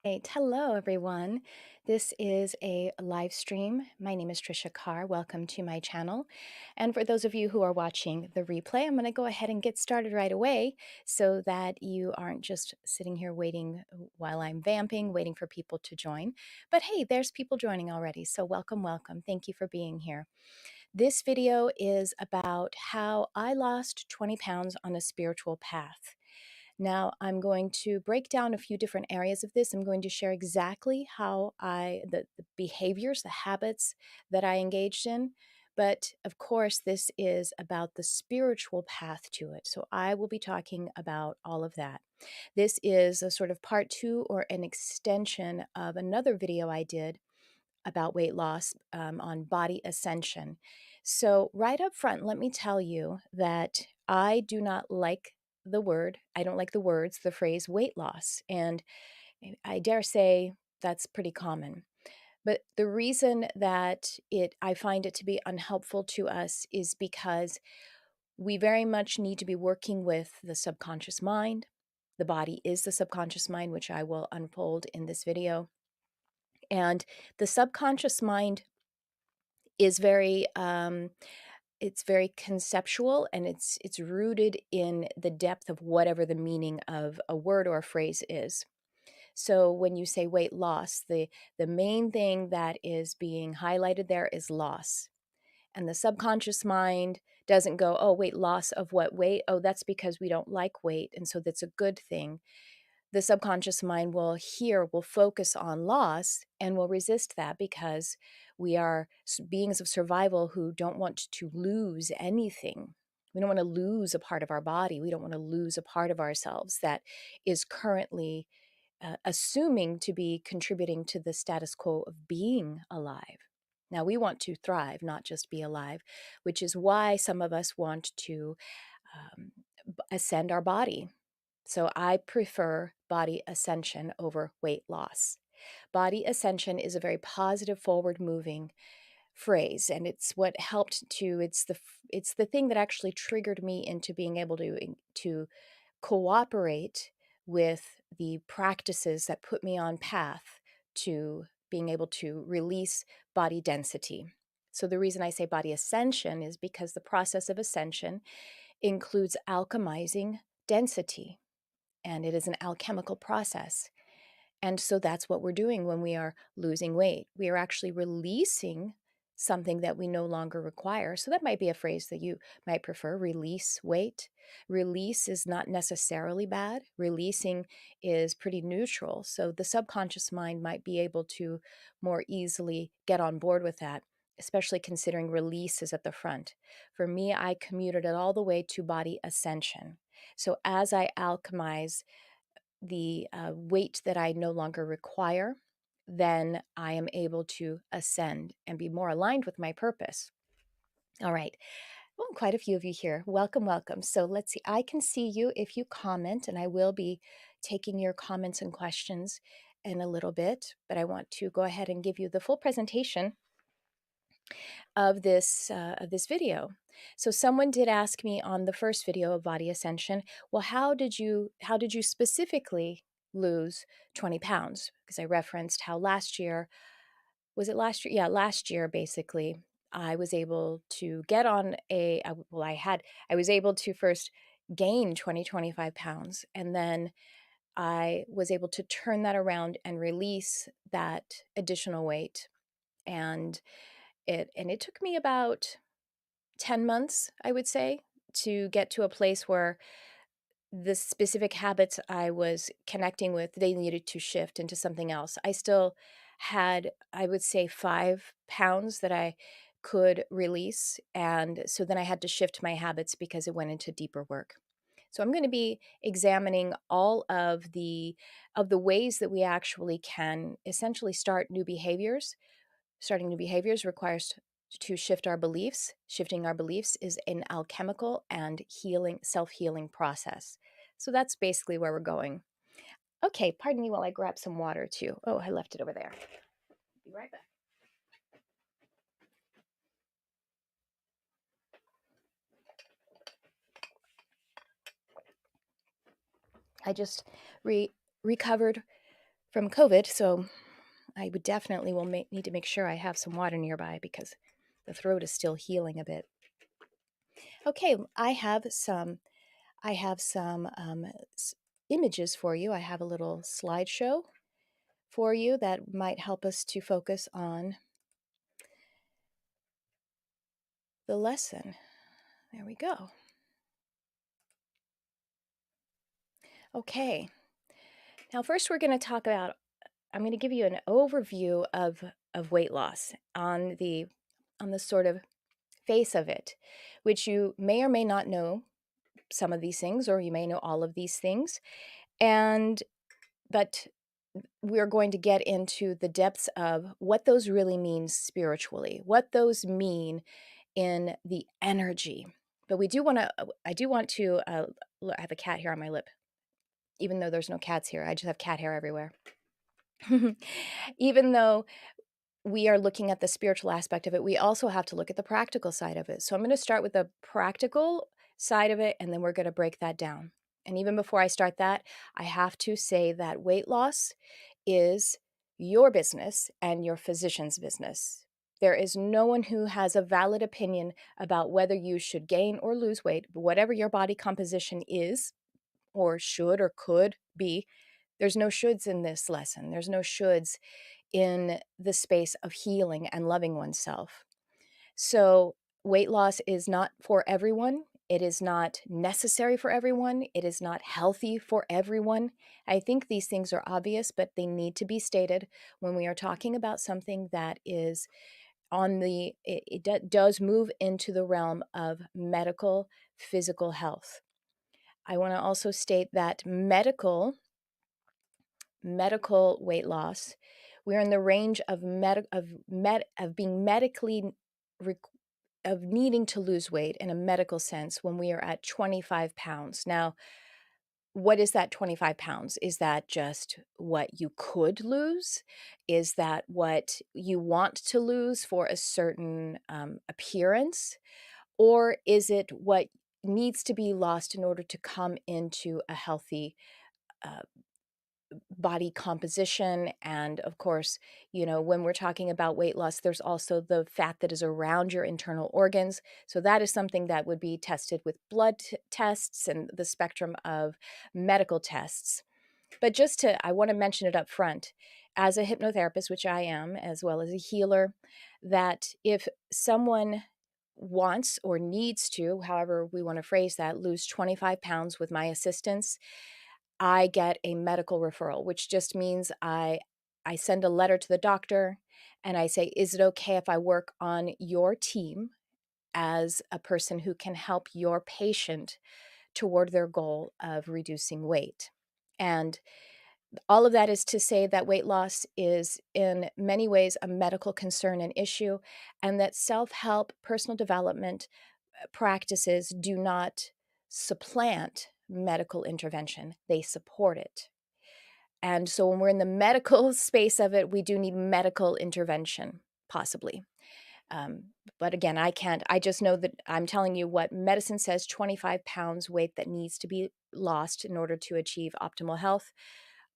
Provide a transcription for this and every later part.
Hey, hello everyone. This is a live stream. My name is Trisha Carr. Welcome to my channel. And for those of you who are watching the replay, I'm going to go ahead and get started right away so that you aren't just sitting here waiting while I'm vamping, waiting for people to join. But hey, there's people joining already. So welcome, welcome. Thank you for being here. This video is about how I lost 20 pounds on a spiritual path. Now, I'm going to break down a few different areas of this. I'm going to share exactly how the behaviors, the habits that I engaged in. But of course, this is about the spiritual path to it. So I will be talking about all of that. This is a sort of part two or an extension of another video I did about weight loss on body ascension. So, right up front, let me tell you that I do not like I don't like the words, the phrase weight loss. And I dare say that's pretty common. But the reason that I find it to be unhelpful to us is because we very much need to be working with the subconscious mind. The body is the subconscious mind, which I will unfold in this video. And the subconscious mind is it's very conceptual, and it's rooted in the depth of whatever the meaning of a word or a phrase is. So when you say weight loss, the main thing that is being highlighted there is loss. And the subconscious mind doesn't go, oh, weight loss of what weight? Oh, that's because we don't like weight, and so that's a good thing. The subconscious mind will focus on loss and will resist that because we are beings of survival who don't want to lose anything. We don't want to lose a part of our body. We don't want to lose a part of ourselves that is currently assuming to be contributing to the status quo of being alive. Now, we want to thrive, not just be alive, which is why some of us want to um, ascend our body. So I prefer body ascension over weight loss. Body ascension is a very positive, forward moving phrase, and it's what helped to it's the thing that actually triggered me into being able to cooperate with the practices that put me on path to being able to release body density. So the reason I say body ascension is because the process of ascension includes alchemizing density, and it is an alchemical process. And so that's what we're doing when we are losing weight. We are actually releasing something that we no longer require. So that might be a phrase that you might prefer, release weight. Release is not necessarily bad. Releasing is pretty neutral. So the subconscious mind might be able to more easily get on board with that, especially considering release is at the front. For me, I commuted it all the way to body ascension. So as I alchemize the weight that I no longer require, then I am able to ascend and be more aligned with my purpose. All right. Well, quite a few of you here. Welcome, welcome. So let's see. I can see you if you comment, and I will be taking your comments and questions in a little bit, but I want to go ahead and give you the full presentation of this video. So someone did ask me on the first video of body ascension, well, how did you specifically lose 20 pounds? Because I referenced how last year, was it last year? Yeah, last year basically, I was able to get on I was able to first gain 25 pounds, and then I was able to turn that around and release that additional weight. And it took me about 10 months, I would say, to get to a place where the specific habits I was connecting with, they needed to shift into something else. I still had, I would say, 5 pounds that I could release. And so then I had to shift my habits because it went into deeper work. So I'm going to be examining all of the ways that we actually can essentially start new behaviors. Starting new behaviors requires to shift our beliefs. Shifting our beliefs is an alchemical and self-healing process. So that's basically where we're going. Okay, pardon me while I grab some water too. Oh, I left it over there. Be right back. I just recovered from COVID. So I would definitely need to make sure I have some water nearby because the throat is still healing a bit. Okay, I have some images for you. I have a little slideshow for you that might help us to focus on the lesson. There we go. Okay. Now, first we're going to talk about, I'm going to give you an overview of weight loss on the sort of face of it, which you may or may not know some of these things, or you may know all of these things. But we're going to get into the depths of what those really mean spiritually, what those mean in the energy. But I do want to, I have a cat hair on my lip, even though there's no cats here. I just have cat hair everywhere. Even though we are looking at the spiritual aspect of it, we also have to look at the practical side of it. So I'm going to start with the practical side of it, and then we're going to break that down. And even before I start that, I have to say that weight loss is your business and your physician's business. There is no one who has a valid opinion about whether you should gain or lose weight, whatever your body composition is, or should or could be. There's no shoulds in this lesson. There's no shoulds in the space of healing and loving oneself. So, weight loss is not for everyone. It is not necessary for everyone. It is not healthy for everyone. I think these things are obvious, but they need to be stated when we are talking about something that is does move into the realm of medical, physical health. I want to also state that medical weight loss, we're in the range of being medically of needing to lose weight in a medical sense when we are at 25 pounds. Now, what is that 25 pounds? Is that just what you could lose? Is that what you want to lose for a certain appearance? Or is it what needs to be lost in order to come into a healthy uh, body composition? And of course, when we're talking about weight loss, there's also the fat that is around your internal organs. So that is something that would be tested with blood tests and the spectrum of medical tests. But I want to mention it up front as a hypnotherapist, which I am, as well as a healer, that if someone wants or needs to, however we want to phrase that, lose 25 pounds with my assistance, I get a medical referral, which just means I send a letter to the doctor and I say, is it okay if I work on your team as a person who can help your patient toward their goal of reducing weight? And all of that is to say that weight loss is in many ways a medical concern and issue, and that self-help, personal development practices do not supplant medical intervention, they support it. And so when we're in the medical space of it, we do need medical intervention, possibly. Um, but again, I just know that I'm telling you what medicine says: 25 pounds weight that needs to be lost in order to achieve optimal health,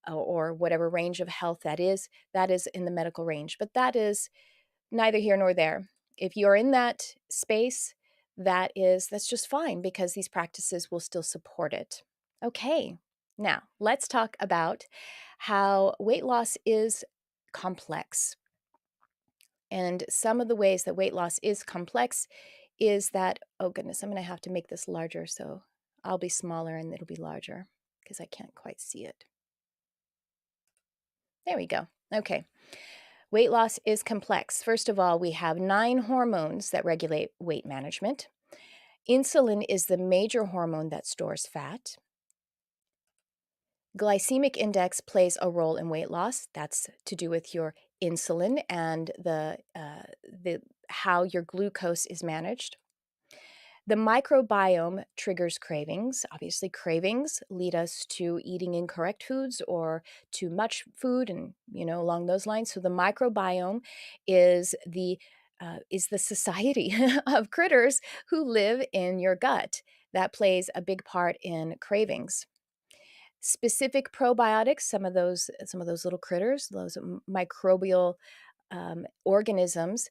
or whatever range of health that is in the medical range. But that is neither here nor there. If you're in that space, that's just fine, because these practices will still support it. Okay, now let's talk about how weight loss is complex. And some of the ways that weight loss is complex is that, oh goodness, I'm going to have to make this larger, so I'll be smaller and it'll be larger because I can't quite see it. There we go. Okay. Weight loss is complex. First of all, we have 9 hormones that regulate weight management. Insulin is the major hormone that stores fat. Glycemic index plays a role in weight loss. That's to do with your insulin and the how your glucose is managed. The microbiome triggers cravings. Obviously, cravings lead us to eating incorrect foods or too much food, and along those lines. So the microbiome is the society of critters who live in your gut that plays a big part in cravings. specific probiotics, some of those little critters, those microbial organisms.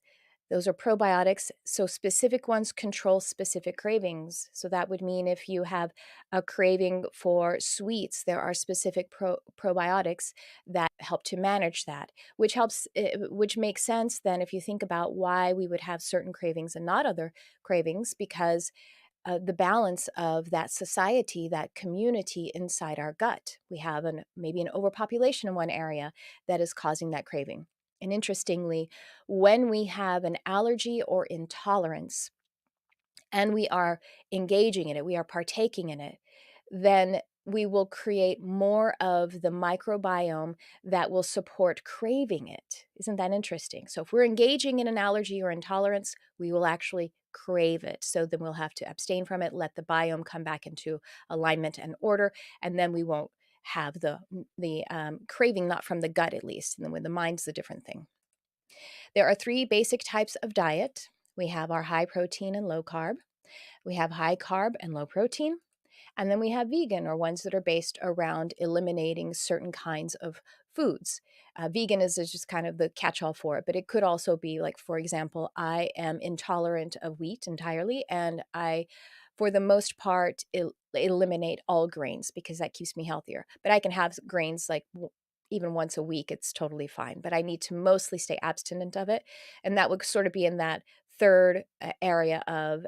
Those are probiotics. So specific ones control specific cravings. So that would mean if you have a craving for sweets, there are specific probiotics that help to manage that, which helps, which makes sense then if you think about why we would have certain cravings and not other cravings, because the balance of that society, that community inside our gut. We have maybe an overpopulation in one area that is causing that craving. And interestingly, when we have an allergy or intolerance and we are engaging in it, we are partaking in it, then we will create more of the microbiome that will support craving it. Isn't that interesting? So if we're engaging in an allergy or intolerance, we will actually crave it. So then we'll have to abstain from it, let the biome come back into alignment and order, and then we won't have the craving, not from the gut at least. And then with the mind's a different thing. There are three basic types of diet. We have our high protein and low carb. We have high carb and low protein. And then we have vegan, or ones that are based around eliminating certain kinds of foods. Vegan is just kind of the catch all for it, but it could also be like, for example, I am intolerant of wheat entirely, and I, for the most part, eliminate all grains because that keeps me healthier. But I can have grains like even once a week, it's totally fine. But I need to mostly stay abstinent of it. And that would sort of be in that third area of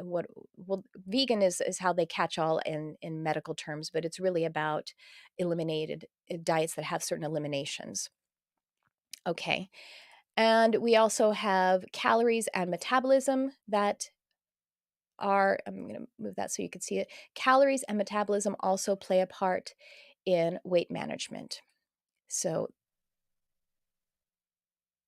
what well vegan is how they catch all in medical terms, but it's really about eliminated diets that have certain eliminations. Okay. And we also have calories and metabolism that are, I'm going to move that so you can see it. Calories and metabolism also play a part in weight management. So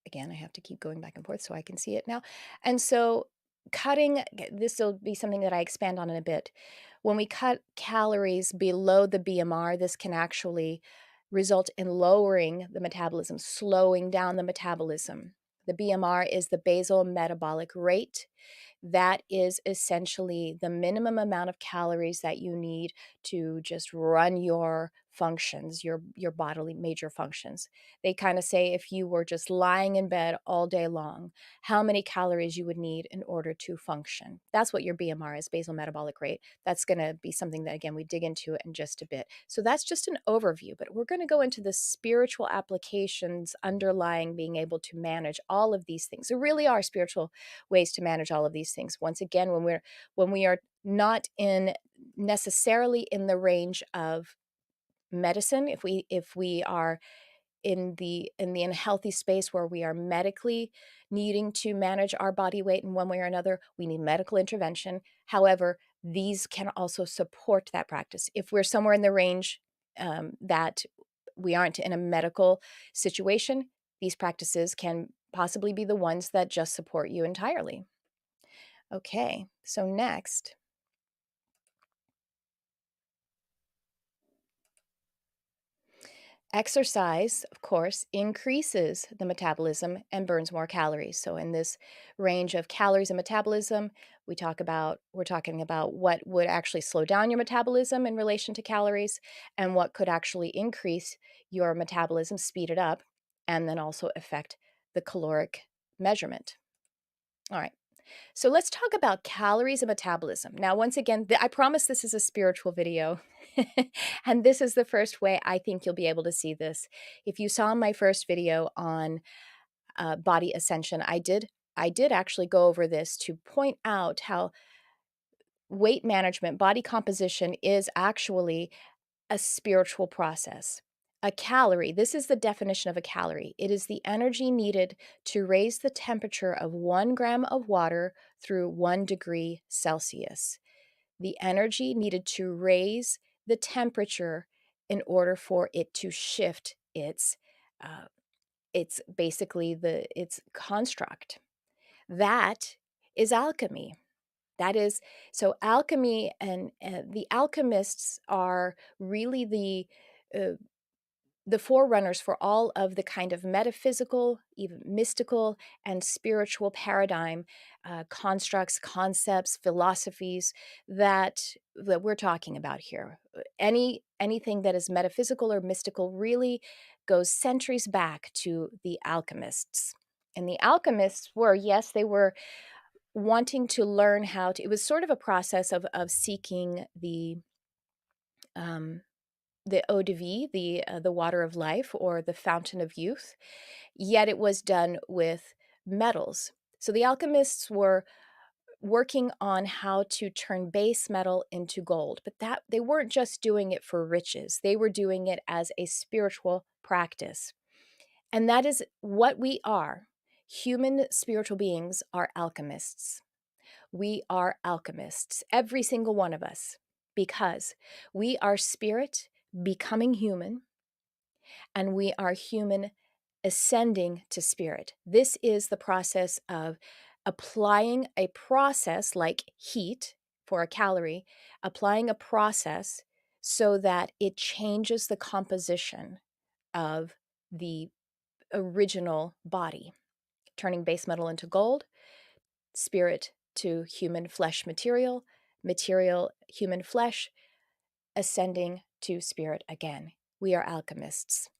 again, I have to keep going back and forth so I can see it now. And so cutting, this will be something that I expand on in a bit. When we cut calories below the BMR, this can actually result in lowering the metabolism, slowing down the metabolism. The BMR is the basal metabolic rate. That is essentially the minimum amount of calories that you need to just run your functions, your bodily major functions. They kind of say if you were just lying in bed all day long, how many calories you would need in order to function. That's what your BMR is, basal metabolic rate. That's going to be something that, again, we dig into in just a bit. So that's just an overview, but we're going to go into the spiritual applications underlying being able to manage all of these things. There really are spiritual ways to manage all of these things. Once again, when we are not in necessarily in the range of medicine, if we are in the unhealthy space where we are medically needing to manage our body weight in one way or another, we need medical intervention. However, these can also support that practice. If we're somewhere in the range that we aren't in a medical situation, these practices can possibly be the ones that just support you entirely. Okay, so next, exercise, of course, increases the metabolism and burns more calories. So in this range of calories and metabolism, we're talking about what would actually slow down your metabolism in relation to calories and what could actually increase your metabolism, speed it up, and then also affect the caloric measurement. All right. So let's talk about calories and metabolism. Now, once again, I promise this is a spiritual video. And this is the first way I think you'll be able to see this. If you saw my first video on body ascension, I did actually go over this to point out how weight management, body composition is actually a spiritual process. A calorie, this is the definition of a calorie. It is the energy needed to raise the temperature of 1 gram of water through 1 degree Celsius. The energy needed to raise the temperature in order for it to shift uh, its basically its construct. That is alchemy. That is, so alchemy and the alchemists are really uh, the forerunners for all of the kind of metaphysical, even mystical, and spiritual paradigm constructs, concepts, philosophies that we're talking about here. Anything that is metaphysical or mystical really goes centuries back to the alchemists. And the alchemists were, yes, they were wanting to learn how to. It was sort of a process of seeking um, the eau de vie, the water of life, or the fountain of youth, yet it was done with metals. So the alchemists were working on how to turn base metal into gold, but that they weren't just doing it for riches. They were doing it as a spiritual practice. And that is what we are. Human spiritual beings are alchemists. We are alchemists, every single one of us, because we are spirit becoming human, and we are human ascending to spirit. This is the process of applying a process like heat for a calorie, applying a process so that it changes the composition of the original body, turning base metal into gold, spirit to human flesh material, material human flesh, ascending to spirit again. We are alchemists.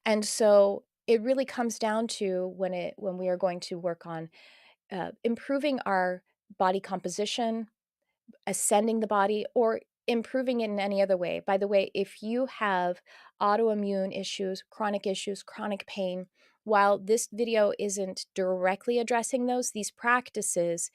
And so it really comes down to when we are going to work on improving our body composition, ascending the body, or improving it in any other way. By the way, if you have autoimmune issues, chronic pain, while this video isn't directly addressing those, these practices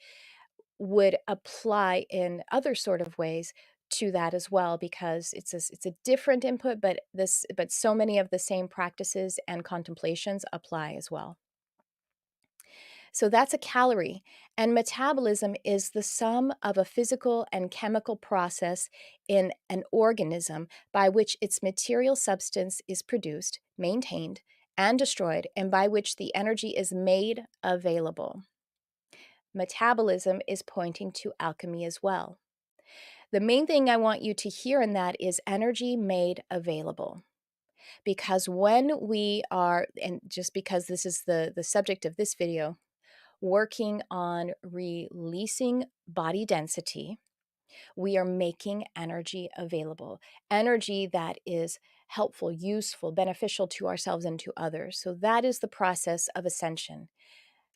would apply in other sort of ways to that as well, because it's a different input, but so many of the same practices and contemplations apply as well. So that's a calorie, and metabolism is the sum of a physical and chemical process in an organism by which its material substance is produced, maintained, and destroyed, and by which the energy is made available. Metabolism is pointing to alchemy as well. The main thing I want you to hear in that is energy made available. Because when we are, and just because this is the subject of this video, working on releasing body density, we are making energy available. Energy that is helpful, useful, beneficial to ourselves and to others. So that is the process of ascension.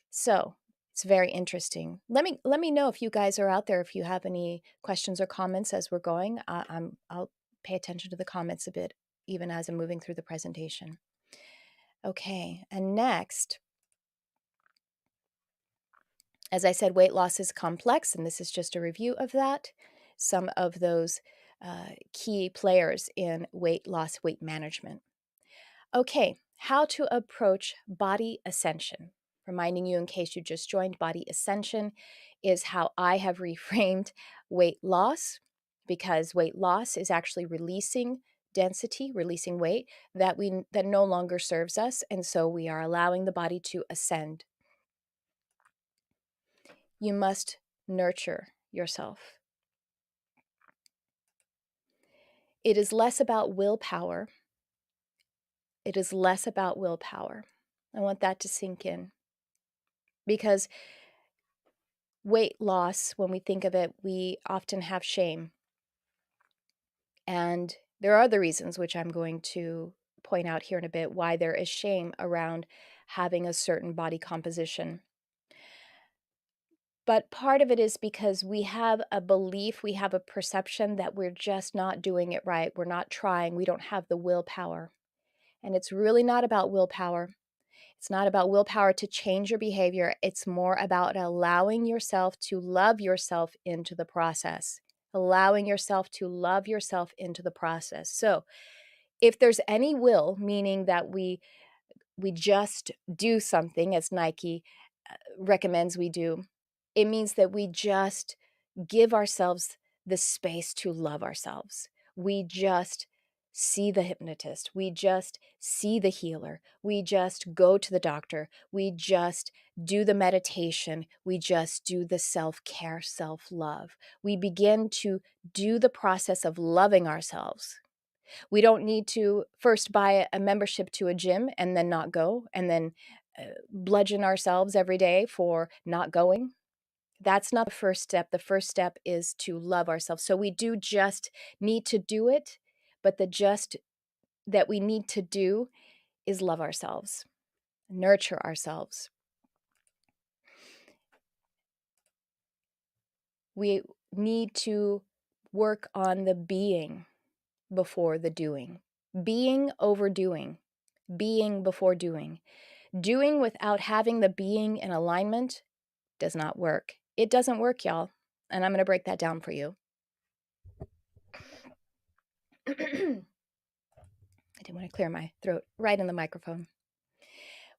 So it's very interesting. Let me know if you guys are out there, if you have any questions or comments as we're going. I'll pay attention to the comments a bit, even as I'm moving through the presentation. Okay, and next, as I said, weight loss is complex, and this is just a review of that. Some of those key players in weight loss, weight management. Okay, how to approach body ascension. Reminding you, in case you just joined, body ascension is how I have reframed weight loss, because weight loss is actually releasing density, releasing weight that no longer serves us, and so we are allowing the body to ascend. You must nurture yourself. It is less about willpower. It is less about willpower. I want that to sink in, because weight loss, when we think of it, we often have shame. And there are other reasons, which I'm going to point out here in a bit, why there is shame around having a certain body composition. But part of it is because we have a belief, we have a perception that we're just not doing it right. We're not trying. We don't have the willpower. And it's really not about willpower. It's not about willpower to change your behavior. It's more about allowing yourself to love yourself into the process. Allowing yourself to love yourself into the process. So if there's any will, meaning that we just do something as Nike recommends we do, it means that we just give ourselves the space to love ourselves. We just see the hypnotist. We just see the healer. We just go to the doctor. We just do the meditation. We just do the self-care, self-love. We begin to do the process of loving ourselves. We don't need to first buy a membership to a gym and then not go, and then bludgeon ourselves every day for not going. That's not the first step. The first step is to love ourselves. So we do just need to do it, but the just that we need to do is love ourselves, nurture ourselves. We need to work on the being before the doing. Being over doing. Being before doing. Doing without having the being in alignment does not work. It doesn't work, y'all. And I'm going to break that down for you. I didn't want to clear my throat right in the microphone.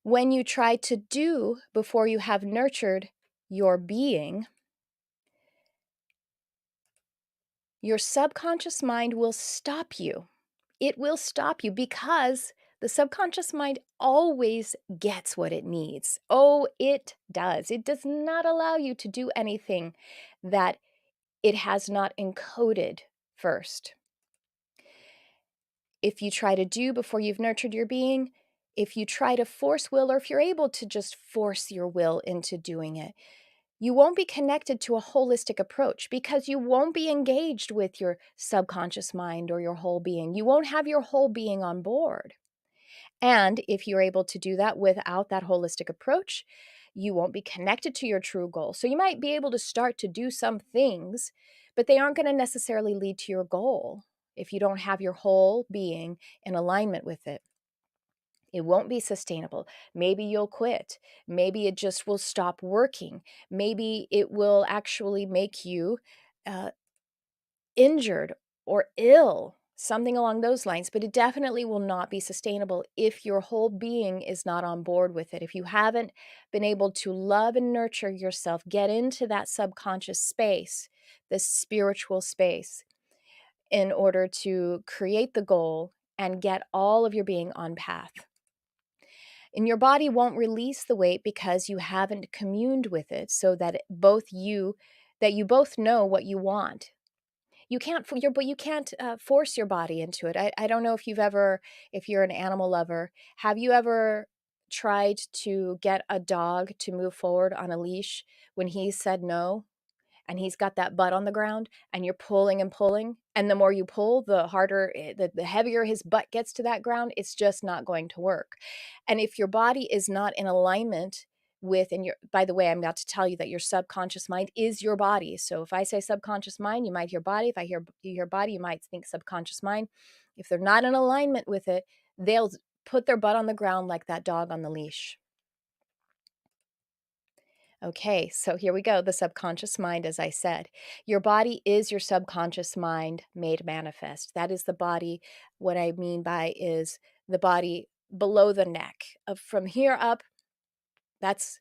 When you try to do before you have nurtured your being, your subconscious mind will stop you. It will stop you because the subconscious mind always gets what it needs. Oh, it does. It does not allow you to do anything that it has not encoded first. If you try to do before you've nurtured your being, if you try to force will, or if you're able to just force your will into doing it, you won't be connected to a holistic approach because you won't be engaged with your subconscious mind or your whole being. You won't have your whole being on board. And if you're able to do that without that holistic approach, you won't be connected to your true goal. So you might be able to start to do some things, but they aren't going to necessarily lead to your goal if you don't have your whole being in alignment with it. It won't be sustainable. Maybe you'll quit. Maybe it just will stop working. Maybe it will actually make you injured or ill, something along those lines. But it definitely will not be sustainable if your whole being is not on board with it. If you haven't been able to love and nurture yourself, get into that subconscious space, this spiritual space, in order to create the goal and get all of your being on path. And your body won't release the weight because you haven't communed with it so that you both know what you want. You can't force your body into it. I don't know if you're an animal lover, have you ever tried to get a dog to move forward on a leash when he said no? And he's got that butt on the ground and you're pulling and pulling, and the more you pull, the harder the heavier his butt gets to that ground. It's just not going to work. And if your body is not in alignment with, and your, by the way, I'm about to tell you that your subconscious mind is your body. So if I say subconscious mind, you might hear body. If you hear body, you might think subconscious mind. If they're not in alignment with it, they'll put their butt on the ground like that dog on the leash. Okay, so here we go. The subconscious mind, as I said. Your body is your subconscious mind made manifest. That is the body. What I mean by is the body below the neck. From here up, that's,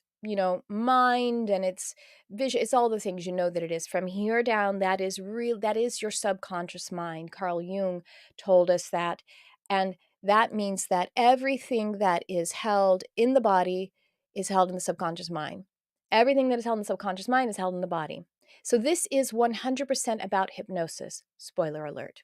mind, and it's vision. It's all the things that it is. From here down, that is real. That is your subconscious mind. Carl Jung told us that. And that means that everything that is held in the body is held in the subconscious mind. Everything that is held in the subconscious mind is held in the body. So this is 100% about hypnosis. Spoiler alert.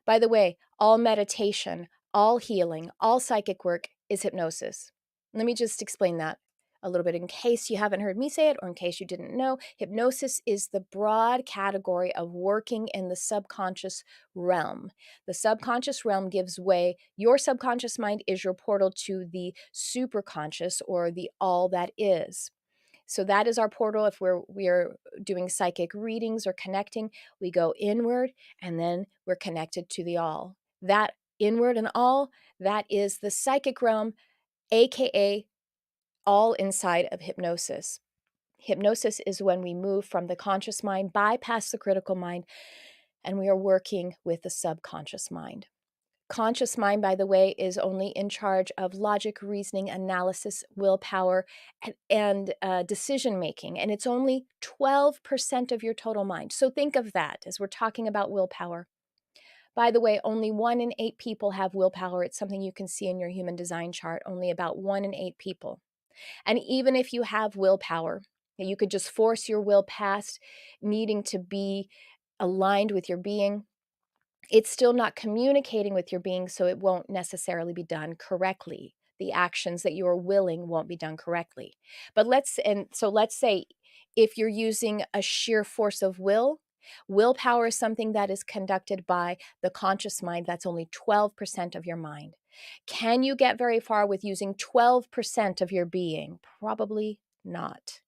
By the way, all meditation, all healing, all psychic work is hypnosis. Let me just explain that a little bit in case you haven't heard me say it or in case you didn't know. Hypnosis is the broad category of working in the subconscious realm. The subconscious realm gives way. Your subconscious mind is your portal to the superconscious, or the all that is. So that is our portal. If we're doing psychic readings or connecting, we go inward and then we're connected to the all. That inward and all, that is the psychic realm, aka all inside of hypnosis. Hypnosis is when we move from the conscious mind, bypass the critical mind, and we are working with the subconscious mind. Conscious mind, by the way, is only in charge of logic, reasoning, analysis, willpower, and decision making. And it's only 12% of your total mind. So think of that as we're talking about willpower. By the way, only 1 in 8 people have willpower. It's something you can see in your human design chart. Only about 1 in 8 people. And even if you have willpower, you could just force your will past needing to be aligned with your being. it's still not communicating with your being, so it won't necessarily be done correctly. The actions that you are willing won't be done correctly. But let's say if you're using a sheer force of willpower is something that is conducted by the conscious mind. That's only 12% of your mind. Can you get very far with using 12% of your being? Probably not.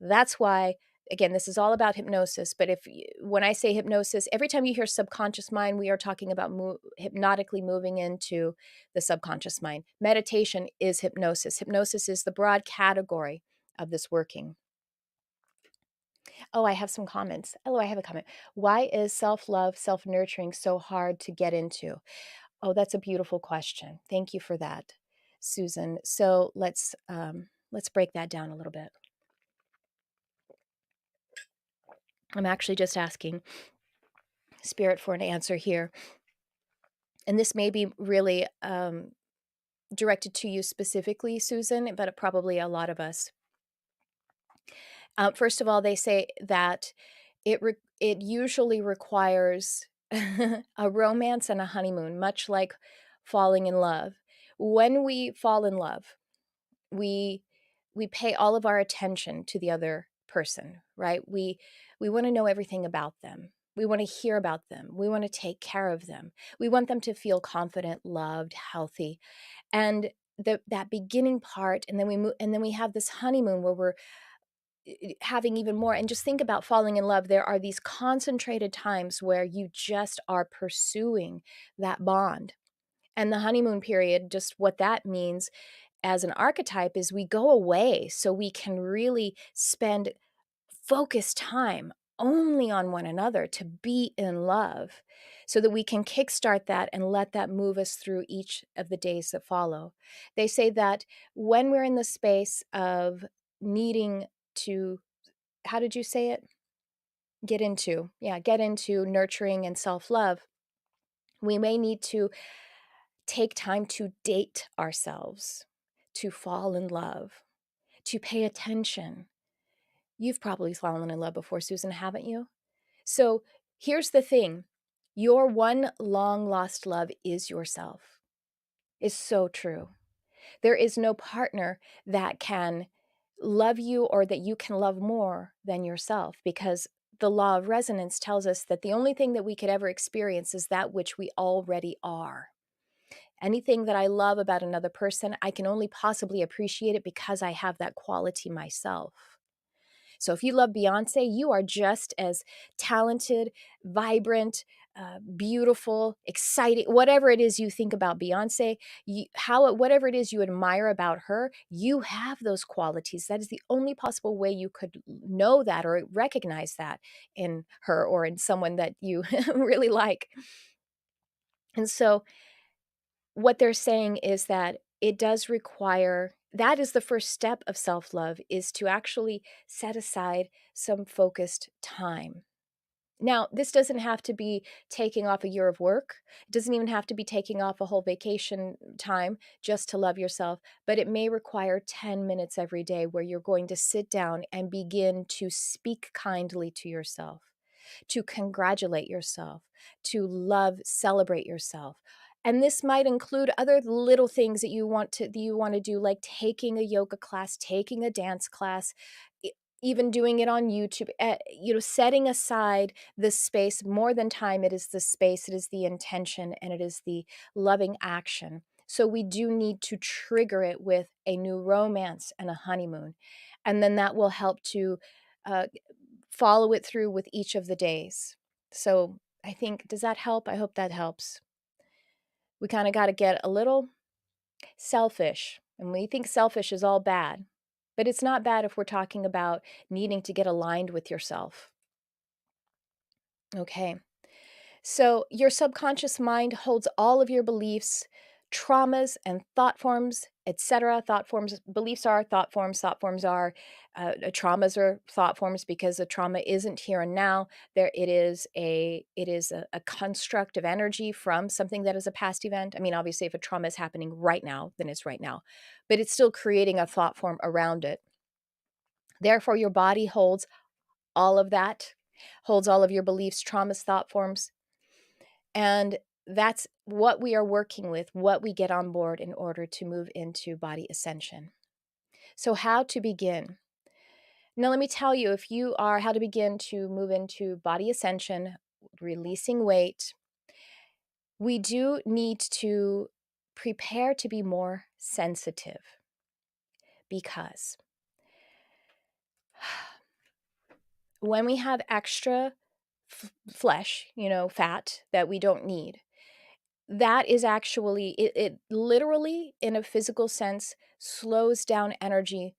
That's why, again, this is all about hypnosis. But when I say hypnosis, every time you hear subconscious mind, we are talking about hypnotically moving into the subconscious mind. Meditation is hypnosis. Hypnosis is the broad category of this working. Oh, I have some comments. Oh, I have a comment. Why is self-love, self-nurturing so hard to get into? Oh, that's a beautiful question. Thank you for that, Susan. So let's break that down a little bit. I'm actually just asking Spirit for an answer here. And this may be really directed to you specifically, Susan, but probably a lot of us. First of all, they say that it usually requires a romance and a honeymoon, much like falling in love. When we fall in love, we pay all of our attention to the other person, right? We want to know everything about them. We want to hear about them. We want to take care of them. We want them to feel confident, loved, healthy. And that beginning part, and then we move, and then we have this honeymoon where we're having even more. And just think about falling in love. There are these concentrated times where you just are pursuing that bond. And the honeymoon period, just what that means as an archetype is we go away so we can really spend focused time only on one another to be in love, so that we can kickstart that and let that move us through each of the days that follow. They say that when we're in the space of needing to, how did you say it? Get into nurturing and self-love, we may need to take time to date ourselves, to fall in love, to pay attention. You've probably fallen in love before, Susan, haven't you? So here's the thing. Your one long lost love is yourself. It's so true. There is no partner that can love you or that you can love more than yourself, because the law of resonance tells us that the only thing that we could ever experience is that which we already are. Anything that I love about another person, I can only possibly appreciate it because I have that quality myself. So if you love Beyonce, you are just as talented, vibrant, beautiful, exciting, whatever it is you think about Beyonce, whatever it is you admire about her, you have those qualities. That is the only possible way you could know that or recognize that in her or in someone that you really like. And so what they're saying is that it does require, that is the first step of self-love, is to actually set aside some focused time. Now, this doesn't have to be taking off a year of work. It doesn't even have to be taking off a whole vacation time just to love yourself, but it may require 10 minutes every day where you're going to sit down and begin to speak kindly to yourself, to congratulate yourself, to love, celebrate yourself. And this might include other little things that you want to do, like taking a yoga class, taking a dance class, even doing it on YouTube, setting aside this space. More than time, it is the space, it is the intention, and it is the loving action. So we do need to trigger it with a new romance and a honeymoon. And then that will help to follow it through with each of the days. So I think, does that help? I hope that helps. We kind of got to get a little selfish, and we think selfish is all bad, but it's not bad if we're talking about needing to get aligned with yourself. Okay. So your subconscious mind holds all of your beliefs, traumas, and thought forms, etc. Thought forms, beliefs are thought forms are traumas are thought forms, because a trauma isn't here and now. It is a construct of energy from something that is a past event. I mean, obviously, if a trauma is happening right now, then it's right now, but it's still creating a thought form around it. Therefore, your body holds all of that, holds all of your beliefs, traumas, thought forms. And that's what we are working with, what we get on board in order to move into body ascension. So, how to begin? Now, let me tell you, if you are how to begin to move into body ascension, releasing weight, we do need to prepare to be more sensitive because when we have extra flesh, fat that we don't need, that is actually, it literally, in a physical sense, slows down energy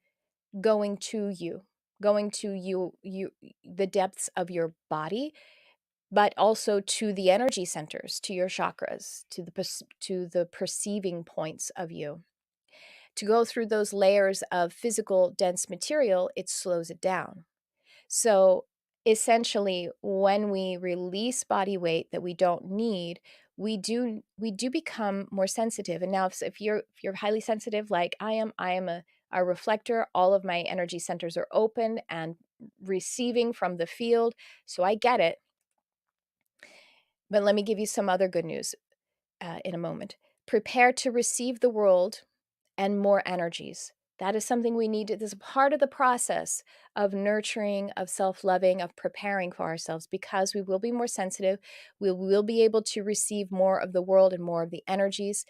going to you, the depths of your body, but also to the energy centers, to your chakras, to the perceiving points of you. To go through those layers of physical dense material, it slows it down. So essentially, when we release body weight that we don't need, we do become more sensitive. And now, if you're highly sensitive like I am a reflector. All of my energy centers are open and receiving from the field. So I get it. But let me give you some other good news in a moment. Prepare to receive the world and more energies. That is something we need. This is part of the process of nurturing, of self-loving, of preparing for ourselves, because we will be more sensitive. We will be able to receive more of the world and more of the energies.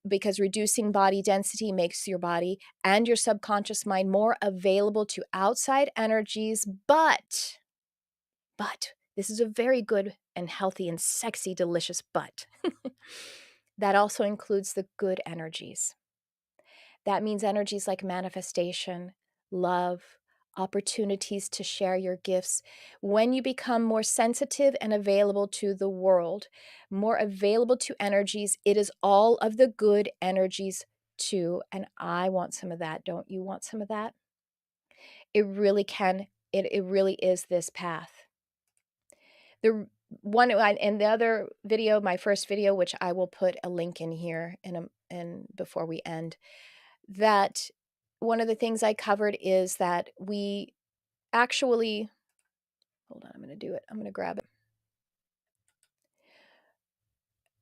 Because reducing body density makes your body and your subconscious mind more available to outside energies, but this is a very good and healthy and sexy, delicious but. That also includes the good energies. That means energies like manifestation, love, opportunities to share your gifts. When you become more sensitive and available to the world, more available to energies, it is all of the good energies too. And I want some of that. Don't you want some of that? It really can. It really is this path. The one in the other video, my first video, which I will put a link in here in before we end, that one of the things I covered is that we actually, hold on, I'm going to do it. I'm going to grab it.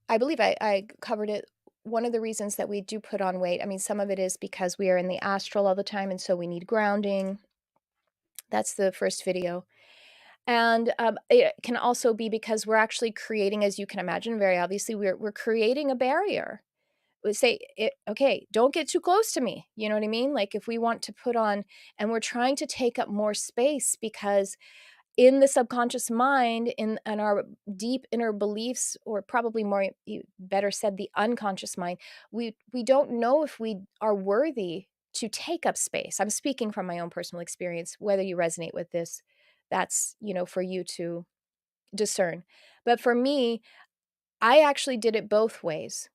I believe I covered it. One of the reasons that we do put on weight, I mean, some of it is because we are in the astral all the time, and so we need grounding. That's the first video. And it can also be because we're actually creating, as you can imagine, very obviously, we're creating a barrier. We say, okay, don't get too close to me. You know what I mean? Like, if we want to put on, and we're trying to take up more space, because in the subconscious mind, in our deep inner beliefs, or probably more better said, the unconscious mind, we don't know if we are worthy to take up space. I'm speaking from my own personal experience. Whether you resonate with this, that's, for you to discern. But for me, I actually did it both ways.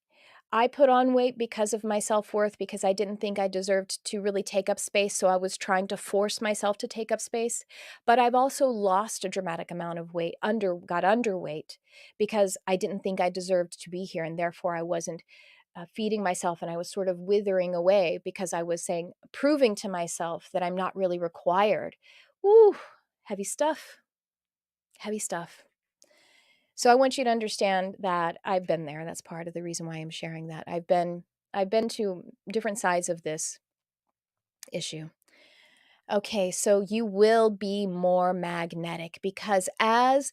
I put on weight because of my self-worth, because I didn't think I deserved to really take up space, so I was trying to force myself to take up space. But I've also lost a dramatic amount of weight, got underweight, because I didn't think I deserved to be here, and therefore I wasn't feeding myself, and I was sort of withering away, because I was proving to myself that I'm not really required. Ooh, heavy stuff, heavy stuff. So I want you to understand that I've been there. That's part of the reason why I'm sharing that. I've been to different sides of this issue. Okay, so you will be more magnetic, because as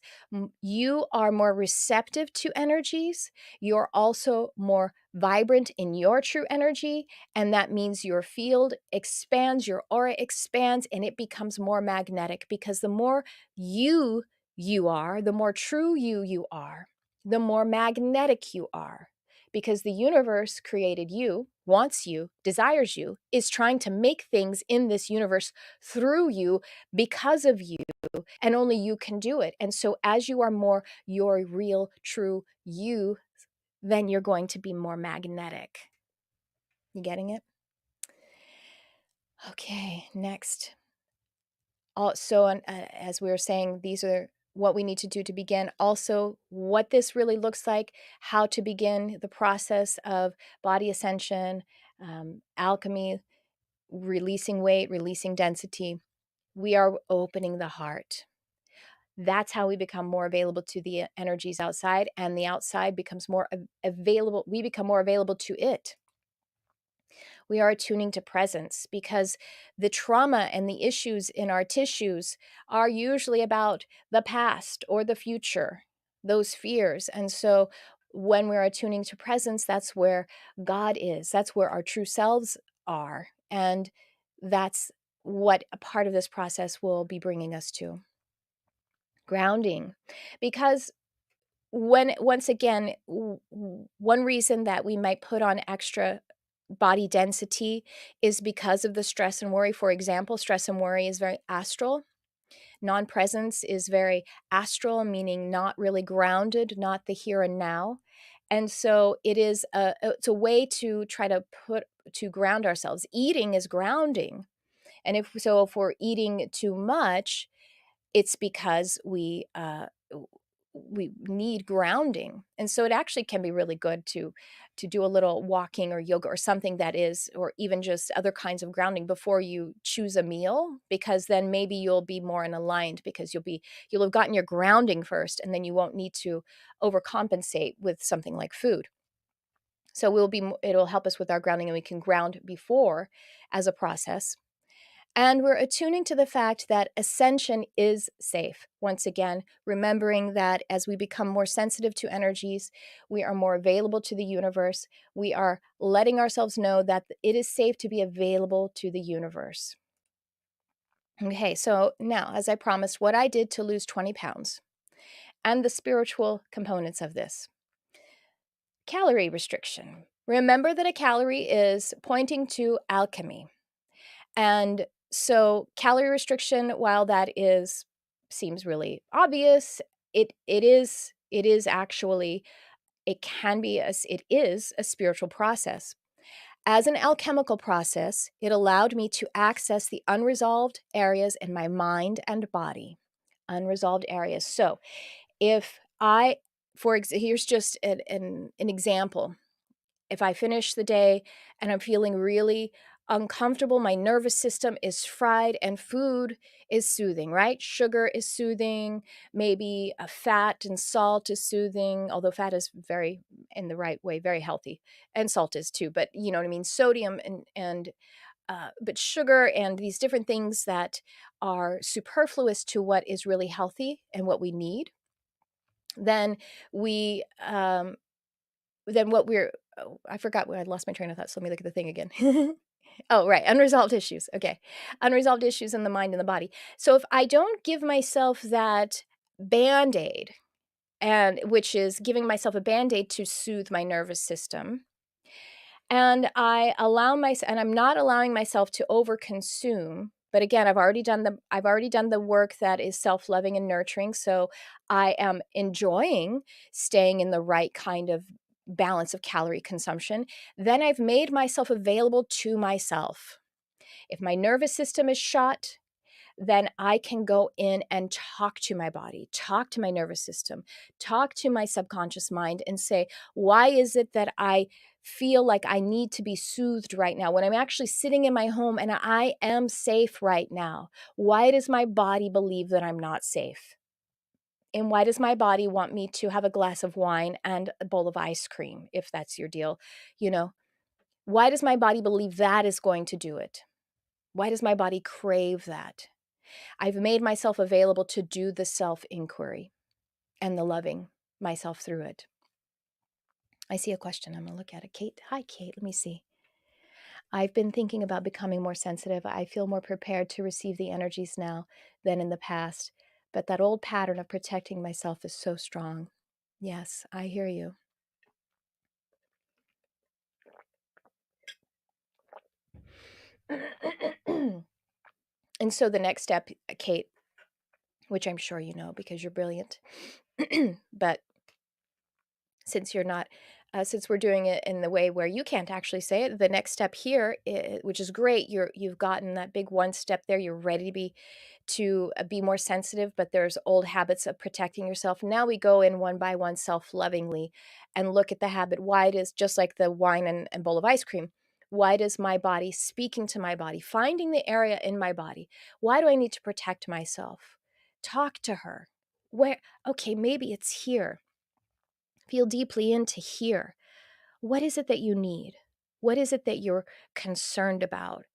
you are more receptive to energies, you're also more vibrant in your true energy. And that means your field expands, your aura expands, and it becomes more magnetic, because the more you are, the more true you are, the more magnetic you are. Because the universe created you, wants you, desires you, is trying to make things in this universe through you, because of you, and only you can do it. And so as you are more your real, true you, then you're going to be more magnetic. You getting it? Okay, next. Also, as we were saying, these are what we need to do to begin. Also, what this really looks like, how to begin the process of body ascension, alchemy, releasing weight, releasing density. We are opening the heart. That's how we become more available to the energies outside, and the outside becomes more available. We become more available to it. We are attuning to presence because the trauma and the issues in our tissues are usually about the past or the future, those fears. And so when we're attuning to presence, that's where God is, that's where our true selves are. And that's what a part of this process will be bringing us to grounding. Because when once again, one reason that we might put on extra body density is because of the stress and worry. For example, stress and worry is very astral. Non-presence is very astral, meaning not really grounded, not the here and now. And so it's a way to try to ground ourselves. Eating is grounding. And if we're eating too much, it's because we need grounding. And so it actually can be really good to do a little walking or yoga or something that is, or even just other kinds of grounding before you choose a meal, because then maybe you'll be more in aligned, because you'll have gotten your grounding first, and then you won't need to overcompensate with something like food. So it'll help us with our grounding, and we can ground before as a process. And we're attuning to the fact that ascension is safe. Once again, remembering that as we become more sensitive to energies, we are more available to the universe. We are letting ourselves know that it is safe to be available to the universe. Okay, so now, as I promised, what I did to lose 20 pounds and the spiritual components of this. Calorie restriction. Remember that a calorie is pointing to alchemy. And so calorie restriction, while seems really obvious, it is actually, it is a spiritual process. As an alchemical process, it allowed me to access the unresolved areas in my mind and body. Unresolved areas. So if I, here's just an example. If I finish the day and I'm feeling really uncomfortable, my nervous system is fried, and food is soothing, right? Sugar is soothing, maybe a fat and salt is soothing, although fat is very, in the right way, very healthy, and salt is too, but you know what I mean? Sodium but sugar and these different things that are superfluous to what is really healthy and what we need, then we then what we're oh, I forgot where I lost my train of thought, so let me look at the thing again. Oh, right, unresolved issues, okay. Unresolved issues in the mind and the body. So if I don't give myself that Band-Aid, and which is giving myself a Band-Aid to soothe my nervous system, and I'm not allowing myself to overconsume, but again, I've already done the work that is self-loving and nurturing, so I am enjoying staying in the right kind of balance of calorie consumption. Then I've made myself available to myself. If my nervous system is shot, then I can go in and talk to my body, talk to my nervous system, talk to my subconscious mind and say, why is it that I feel like I need to be soothed right now when I'm actually sitting in my home and I am safe right now? Why does my body believe that I'm not safe? And why does my body want me to have a glass of wine and a bowl of ice cream, if that's your deal? You know, why does my body believe that is going to do it? Why does my body crave that? I've made myself available to do the self-inquiry and the loving myself through it. I see a question. I'm going to look at it. Kate. Hi, Kate. Let me see. I've been thinking about becoming more sensitive. I feel more prepared to receive the energies now than in the past. But that old pattern of protecting myself is so strong. Yes, I hear you. And so the next step, Kate, which I'm sure you know because you're brilliant, but since you're not, since we're doing it in the way where you can't actually say it, the next step here, which is great, you've gotten that big one step there. You're ready to be more sensitive, but there's old habits of protecting yourself. Now we go in one by one, self-lovingly, and look at the habit. Why it is just like the wine and bowl of ice cream. Why does my body, speaking to my body, finding the area in my body? Why do I need to protect myself? Talk to her. Where, okay, maybe it's here. Feel deeply into here. What is it that you need? What is it that you're concerned about?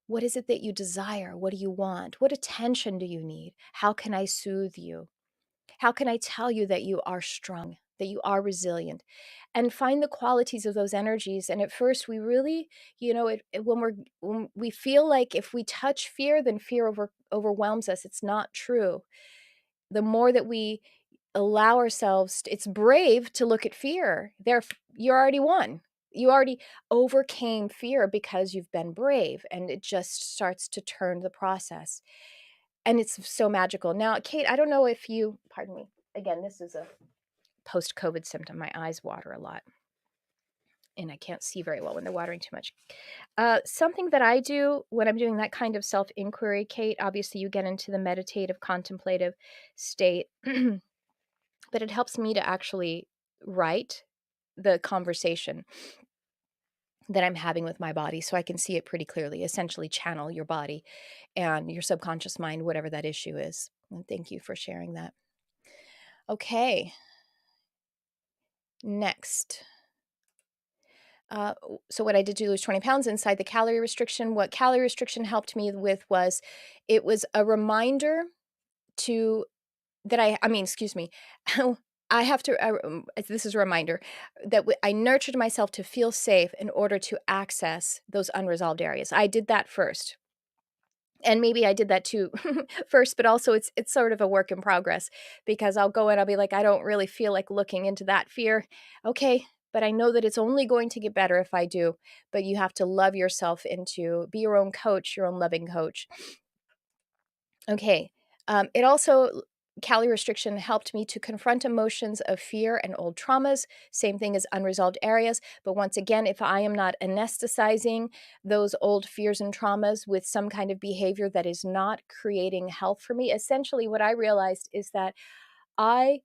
What is it that you desire? What do you want? What attention do you need? How can I soothe you? How can I tell you that you are strong, that you are resilient? And find the qualities of those energies. And at first, we really, when we feel like if we touch fear, then fear overwhelms us. It's not true. The more that we allow ourselves, it's brave to look at fear. There, you already won. You already overcame fear because you've been brave, and it just starts to turn the process. And it's so magical. Now, Kate, I don't know if you, pardon me, again, this is a post-COVID symptom. My eyes water a lot, and I can't see very well when they're watering too much. Something that I do when I'm doing that kind of self-inquiry, Kate, obviously you get into the meditative, contemplative state, but it helps me to actually write the conversation that I'm having with my body so I can see it pretty clearly, essentially channel your body and your subconscious mind, whatever that issue is. And thank you for sharing that. Okay. Next. So what I did to lose 20 pounds inside the calorie restriction, what calorie restriction helped me with was, it was a reminder to that I mean, excuse me, I have to, this is a reminder that I nurtured myself to feel safe in order to access those unresolved areas. I did that first. And maybe I did that too first, but also it's sort of a work in progress, because I'll go and I'll be like, I don't really feel like looking into that fear. Okay, but I know that it's only going to get better if I do. But you have to love yourself into, be your own coach, your own loving coach. Okay. It also, calorie restriction helped me to confront emotions of fear and old traumas, same thing as unresolved areas. But once again, if I am not anesthetizing those old fears and traumas with some kind of behavior that is not creating health for me, essentially what I realized is that I'll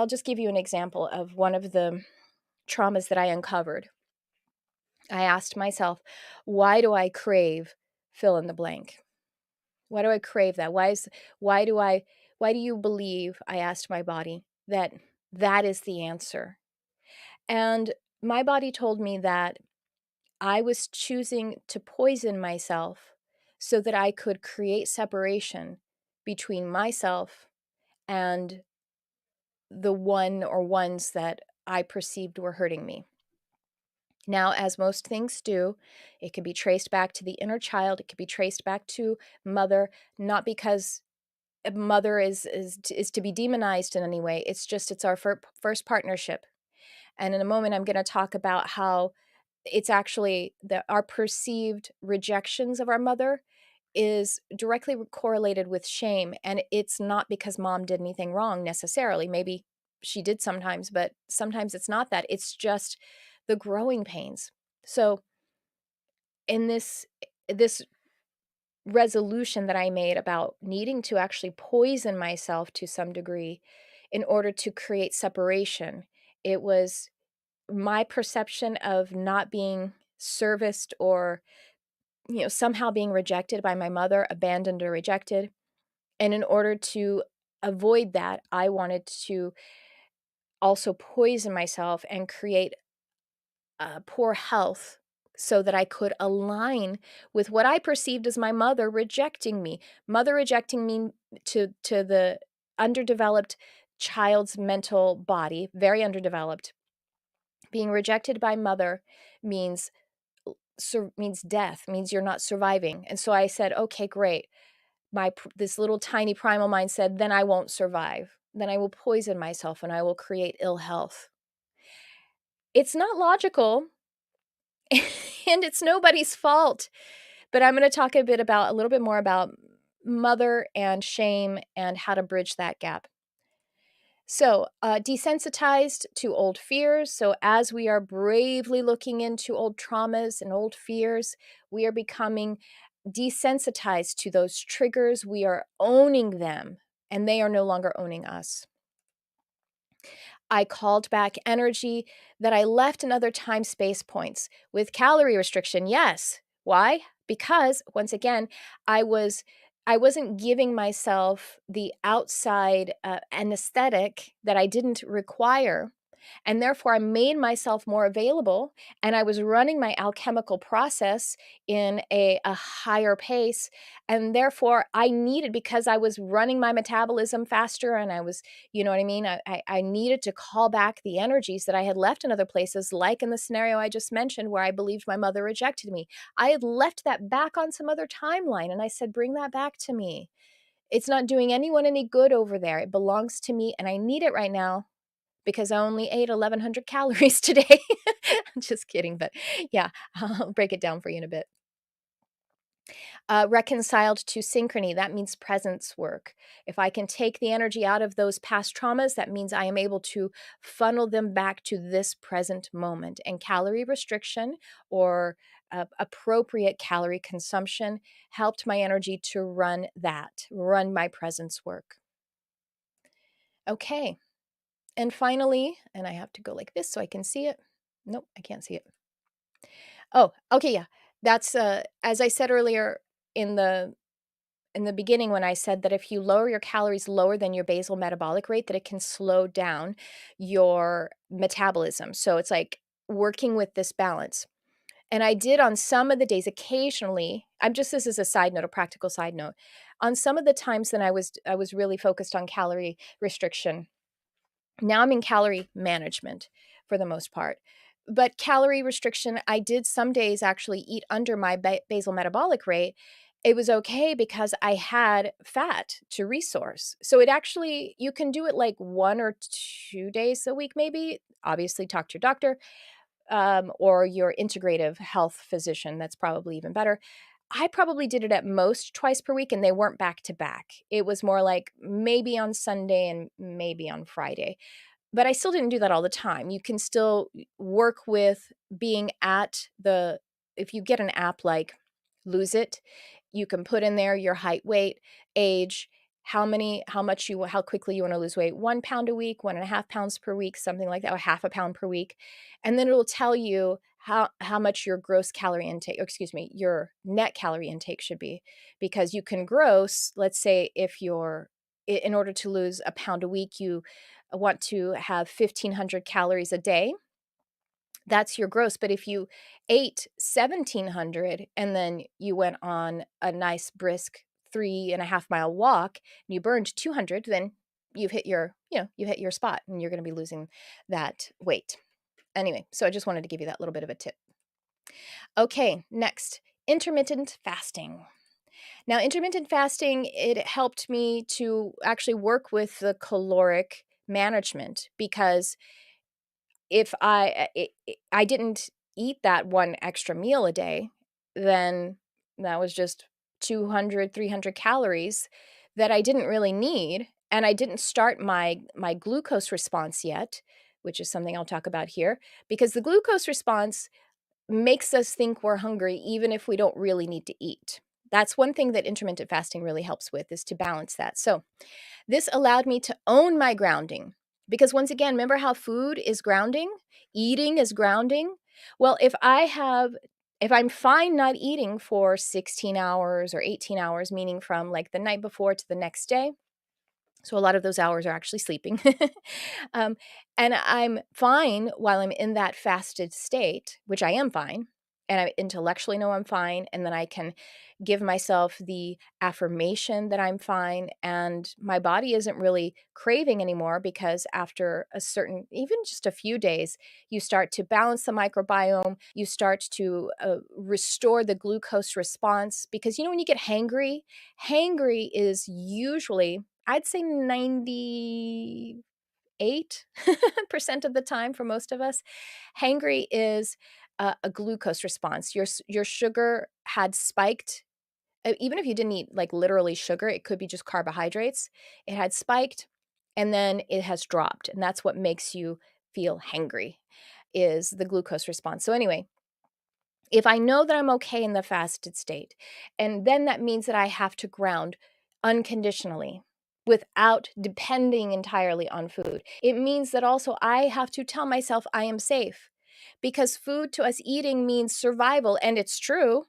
just give you an example of one of the traumas that I uncovered. I asked myself, why do I crave fill in the blank? Why do I crave that? Why do you believe, I asked my body, that that is the answer? And my body told me that I was choosing to poison myself so that I could create separation between myself and the one or ones that I perceived were hurting me. Now, as most things do, it can be traced back to the inner child. It can be traced back to mother, not because mother is to be demonized in any way. It's just, it's our first partnership. And in a moment, I'm going to talk about how it's actually that our perceived rejections of our mother is directly correlated with shame. And it's not because mom did anything wrong necessarily. Maybe she did sometimes, but sometimes it's not that. It's just the growing pains. So in this resolution that I made about needing to actually poison myself to some degree in order to create separation, it was my perception of not being serviced, or somehow being rejected by my mother, abandoned or rejected. And in order to avoid that, I wanted to also poison myself and create poor health so that I could align with what I perceived as my mother rejecting me. Mother rejecting me to the underdeveloped child's mental body, very underdeveloped. Being rejected by mother means means death, means you're not surviving. And so I said, okay, great. This little tiny primal mind said, then I won't survive. Then I will poison myself and I will create ill health. It's not logical. And it's nobody's fault. But I'm going to talk a little bit more about mother and shame and how to bridge that gap. So, desensitized to old fears. So, as we are bravely looking into old traumas and old fears, we are becoming desensitized to those triggers. We are owning them, and they are no longer owning us. I called back energy that I left in other time space points with calorie restriction. Yes. Why? Because once again, I was I wasn't giving myself the outside anesthetic that I didn't require. And therefore, I made myself more available, and I was running my alchemical process in a higher pace. And therefore, I needed, because I was running my metabolism faster and I was, you know what I mean? I needed to call back the energies that I had left in other places, like in the scenario I just mentioned where I believed my mother rejected me. I had left that back on some other timeline, and I said, bring that back to me. It's not doing anyone any good over there. It belongs to me, and I need it right now because I only ate 1,100 calories today. I'm just kidding, but yeah, I'll break it down for you in a bit. Reconciled to synchrony, that means presence work. If I can take the energy out of those past traumas, that means I am able to funnel them back to this present moment. And calorie restriction, or appropriate calorie consumption, helped my energy to run my presence work. Okay. And finally, and I have to go like this so I can see it. Nope, I can't see it. Oh, okay, yeah. That's as I said earlier in the beginning, when I said that if you lower your calories lower than your basal metabolic rate, that it can slow down your metabolism. So it's like working with this balance. And I did on some of the days occasionally. This is a side note, a practical side note. On some of the times that I was really focused on calorie restriction. Now I'm in calorie management for the most part. But calorie restriction, I did some days actually eat under my basal metabolic rate. It was okay because I had fat to resource. So it actually, you can do it like 1 or 2 days a week, maybe. Obviously, talk to your doctor or your integrative health physician. That's probably even better. I probably did it at most twice per week, and they weren't back to back. It was more like maybe on Sunday and maybe on Friday, but I still didn't do that all the time. You can still work with being at the, if you get an app like Lose It, you can put in there your height, weight, age, how quickly you want to lose weight, 1 pound a week, 1.5 pounds per week, something like that, or half a pound per week. And then it'll tell you how much your gross calorie intake, or excuse me, your net calorie intake should be. Because you can gross, let's say if you're, in order to lose a pound a week, you want to have 1,500 calories a day. That's your gross. But if you ate 1,700 and then you went on a nice brisk 3.5 mile walk and you burned 200, then you've hit your, you hit your spot and you're going to be losing that weight. Anyway, so I just wanted to give you that little bit of a tip. Okay, next, intermittent fasting. Now, intermittent fasting, it helped me to actually work with the caloric management, because if I didn't eat that one extra meal a day, then that was just 200, 300 calories that I didn't really need, and I didn't start my glucose response yet, which is something I'll talk about here, because the glucose response makes us think we're hungry even if we don't really need to eat. That's one thing that intermittent fasting really helps with, is to balance that. So, this allowed me to own my grounding, because once again, remember how food is grounding? Eating is grounding. Well, if I'm fine not eating for 16 hours or 18 hours, meaning from like the night before to the next day, so a lot of those hours are actually sleeping. um, and I'm fine while I'm in that fasted state, which I am fine. And I intellectually know I'm fine. And then I can give myself the affirmation that I'm fine. And my body isn't really craving anymore, because after a certain, even just a few days, you start to balance the microbiome. You start to restore the glucose response. Because, when you get hangry is usually, I'd say 98% of the time for most of us, hangry is a glucose response. Your sugar had spiked. Even if you didn't eat like literally sugar, it could be just carbohydrates. It had spiked and then it has dropped. And that's what makes you feel hangry, is the glucose response. So anyway, if I know that I'm okay in the fasted state, and then that means that I have to ground unconditionally without depending entirely on food. It means that also I have to tell myself I am safe, because food to us, eating means survival, and it's true.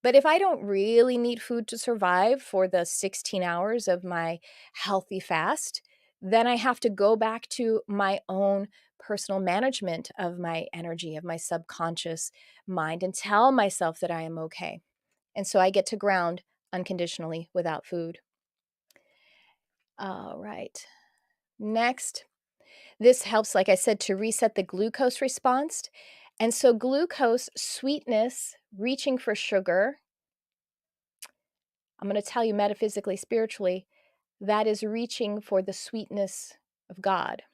But if I don't really need food to survive for the 16 hours of my healthy fast, then I have to go back to my own personal management of my energy, of my subconscious mind, and tell myself that I am okay. And so I get to ground unconditionally without food. All right. Next, this helps, like I said, to reset the glucose response. And so, glucose, sweetness, reaching for sugar, I'm going to tell you metaphysically, spiritually, that is reaching for the sweetness of God,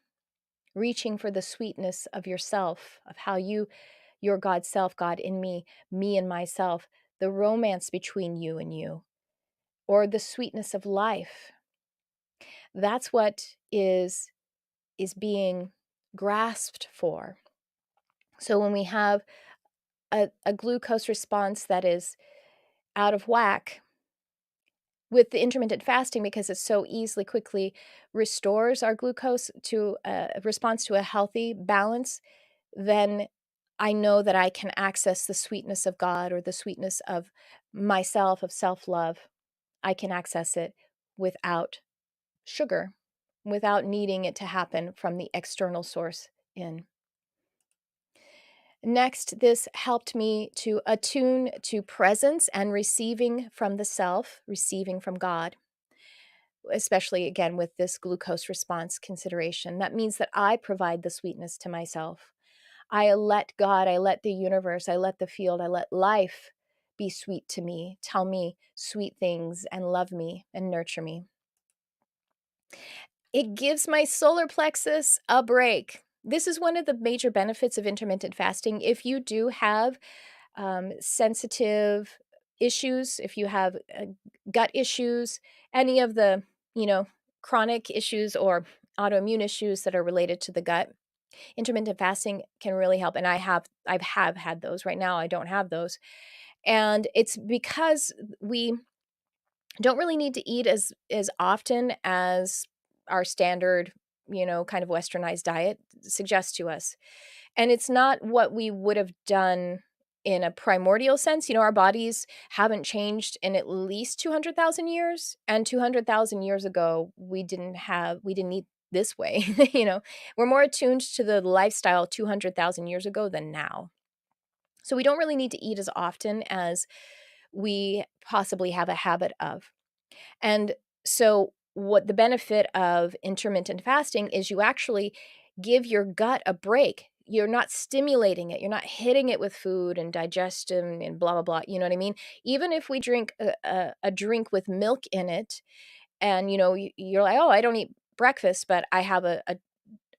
reaching for the sweetness of yourself, of how your God self, God in me and myself, the romance between you and you, or the sweetness of life. That's what is being grasped for. So when we have a glucose response that is out of whack with the intermittent fasting, because it so easily, quickly restores our glucose to a response to a healthy balance, then I know that I can access the sweetness of God or the sweetness of myself, of self-love. I can access it without sugar, without needing it to happen from the external source in. Next, this helped me to attune to presence and receiving from the self, receiving from God, especially again with this glucose response consideration. That means that I provide the sweetness to myself. I let God, I let the universe, I let the field, I let life be sweet to me, tell me sweet things, and love me and nurture me. It gives my solar plexus a break. This is one of the major benefits of intermittent fasting. If you do have sensitive issues, if you have gut issues, any of the, you know, chronic issues or autoimmune issues that are related to the gut, intermittent fasting can really help. And I've had those. Right now I don't have those. And it's because we don't really need to eat as often as our standard, kind of westernized diet suggests to us. And it's not what we would have done in a primordial sense. Our bodies haven't changed in at least 200,000 years, and 200,000 years ago we didn't eat this way. We're more attuned to the lifestyle 200,000 years ago than now. So we don't really need to eat as often as we possibly have a habit of. And so, what the benefit of intermittent fasting is, you actually give your gut a break. You're not stimulating it. You're not hitting it with food and digestion and blah, blah, blah. You know what I mean? Even if we drink a drink with milk in it, and, you're like, oh, I don't eat breakfast, but I have a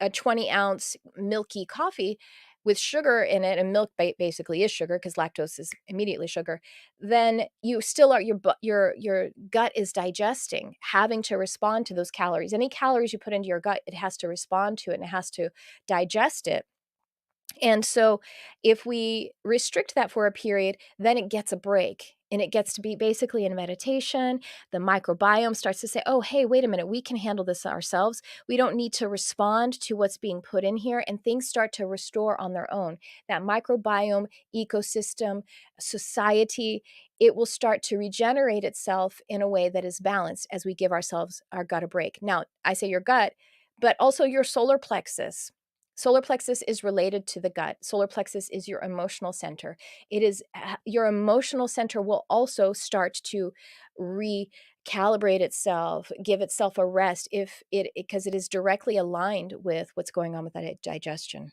20-ounce milky coffee with sugar in it, and milk basically is sugar because lactose is immediately sugar, then you still are, your gut is digesting, having to respond to those calories. Any calories you put into your gut, it has to respond to it, and it has to digest it. And so if we restrict that for a period, then it gets a break, and it gets to be basically in meditation. The microbiome starts to say, oh, hey, wait a minute, we can handle this ourselves. We don't need to respond to what's being put in here, and things start to restore on their own. That microbiome, ecosystem, society, it will start to regenerate itself in a way that is balanced as we give our gut a break. Now, I say your gut, but also your solar plexus. Solar plexus is related to the gut. Solar plexus is your emotional center. It is your emotional center will also start to recalibrate itself, give itself a rest because it is directly aligned with what's going on with that digestion.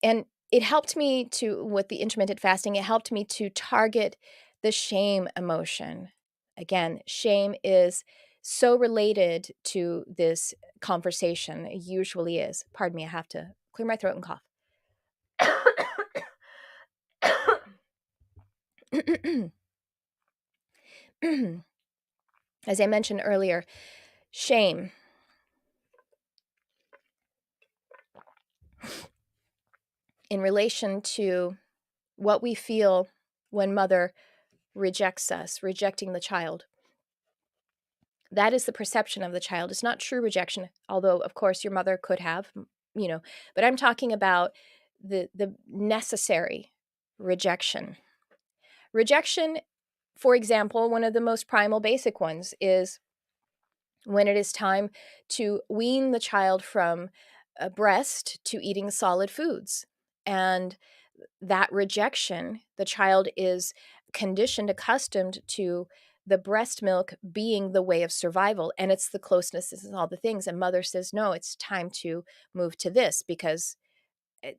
And it helped me with the intermittent fasting, it helped me to target the shame emotion. Again, shame is so related to this conversation. It usually is. Pardon me, I have to clear my throat and cough. As I mentioned earlier, shame. In relation to what we feel when mother rejects us, rejecting the child. That is the perception of the child. It's not true rejection, although, of course, your mother could have, but I'm talking about the necessary rejection. Rejection, for example, one of the most primal basic ones is when it is time to wean the child from a breast to eating solid foods. And that rejection, the child is conditioned, accustomed to the breast milk being the way of survival. And it's the closeness, this is all the things. And mother says, no, it's time to move to this because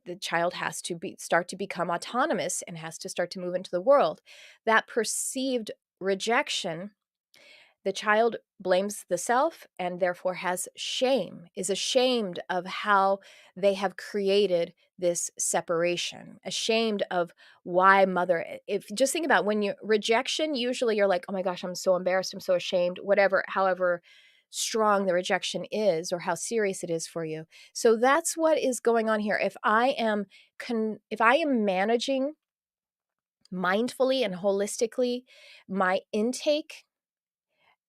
the child has to start to become autonomous and has to start to move into the world. That perceived rejection, the child blames the self and therefore has shame, is ashamed of how they have created this separation, ashamed of why mother. If just think about when you rejection, usually you're like, oh my gosh, I'm so embarrassed, I'm so ashamed, whatever, however strong the rejection is or how serious it is for you. So that's what is going on here. If I am managing mindfully and holistically my intake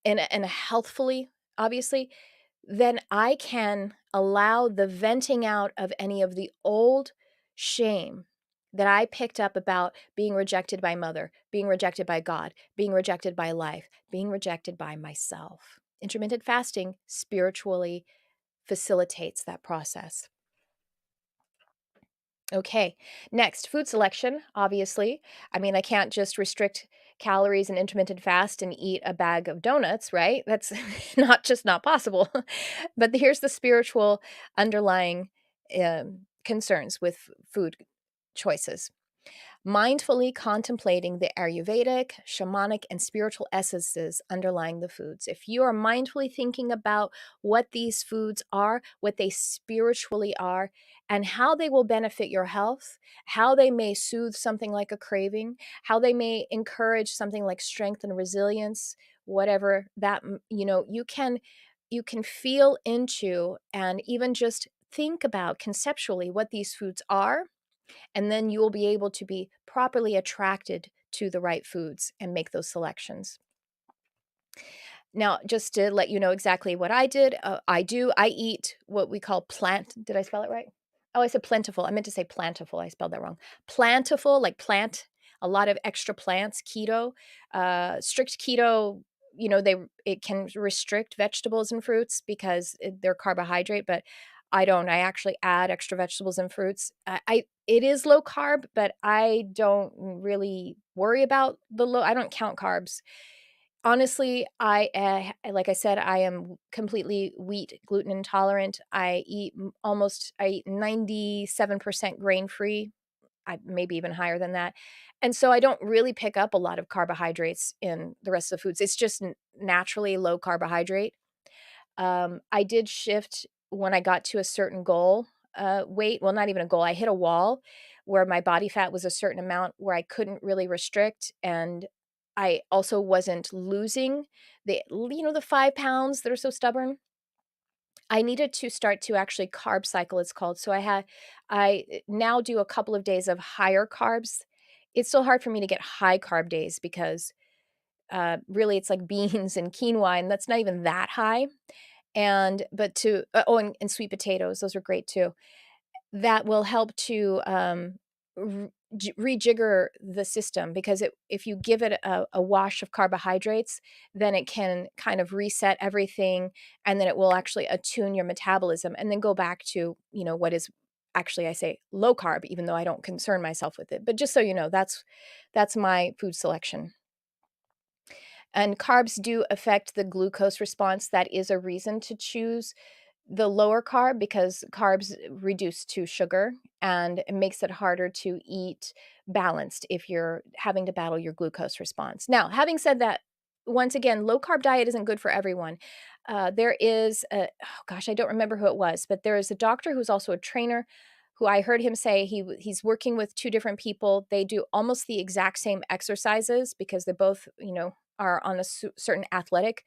and healthfully, obviously, then I can allow the venting out of any of the old shame that I picked up about being rejected by mother, being rejected by God, being rejected by life, being rejected by myself. Intermittent fasting spiritually facilitates that process. Okay, next, food selection, obviously. I mean, I can't just restrict calories and intermittent fast and eat a bag of donuts, right? That's not possible. But here's the spiritual underlying concerns with food choices. Mindfully contemplating the Ayurvedic, shamanic, and spiritual essences underlying the foods. If you are mindfully thinking about what these foods are, what they spiritually are, and how they will benefit your health, how they may soothe something like a craving, how they may encourage something like strength and resilience, whatever that, you can feel into and even just think about conceptually what these foods are, and then you will be able to be properly attracted to the right foods and make those selections. Now, just to let you know exactly what I did, I eat what we call plant. Did I spell it right? Oh, I said plentiful. I meant to say plantiful. I spelled that wrong. Plantiful, like plant, a lot of extra plants, keto, strict keto. It can restrict vegetables and fruits because they're carbohydrate, but I don't. I actually add extra vegetables and fruits. It is low carb, but I don't really worry about the low. I don't count carbs. Honestly, like I said, I am completely wheat gluten intolerant. I eat 97% grain free. I maybe even higher than that. And so I don't really pick up a lot of carbohydrates in the rest of the foods. It's just naturally low carbohydrate. I did shift when I got to a certain goal weight. Well, not even a goal. I hit a wall where my body fat was a certain amount where I couldn't really restrict, and I also wasn't losing the 5 pounds that are so stubborn. I needed to start to actually carb cycle, it's called. So I now do a couple of days of higher carbs. It's so hard for me to get high carb days because really it's like beans and quinoa, and that's not even that high. And sweet potatoes, those are great too. That will help to rejigger the system, because if you give it a wash of carbohydrates, then it can kind of reset everything, and then it will actually attune your metabolism and then go back to what is actually, I say, low carb, even though I don't concern myself with it. But just so you know, that's my food selection. And carbs do affect the glucose response. That is a reason to choose the lower carb, because carbs reduce to sugar, and it makes it harder to eat balanced if you're having to battle your glucose response. Now, having said that, once again, low carb diet isn't good for everyone. There is oh gosh, I don't remember who it was, but there is a doctor who's also a trainer who I heard him say he's working with two different people. They do almost the exact same exercises because they both, are on a certain athletic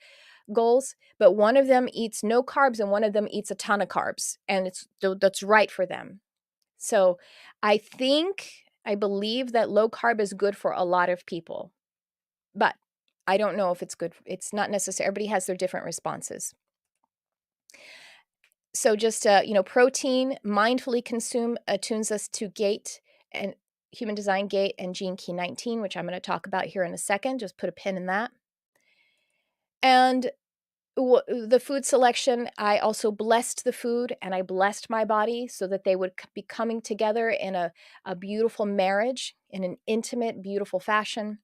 goals, but one of them eats no carbs and one of them eats a ton of carbs, and that's right for them. So I believe that low carb is good for a lot of people, but I don't know if it's good. It's not necessary. Everybody has their different responses. So just protein mindfully consume attunes us to gate and Human Design Gate and Gene Key 19, which I'm going to talk about here in a second. Just put a pin in that. And the food selection, I also blessed the food and I blessed my body so that they would be coming together in a beautiful marriage, in an intimate, beautiful fashion.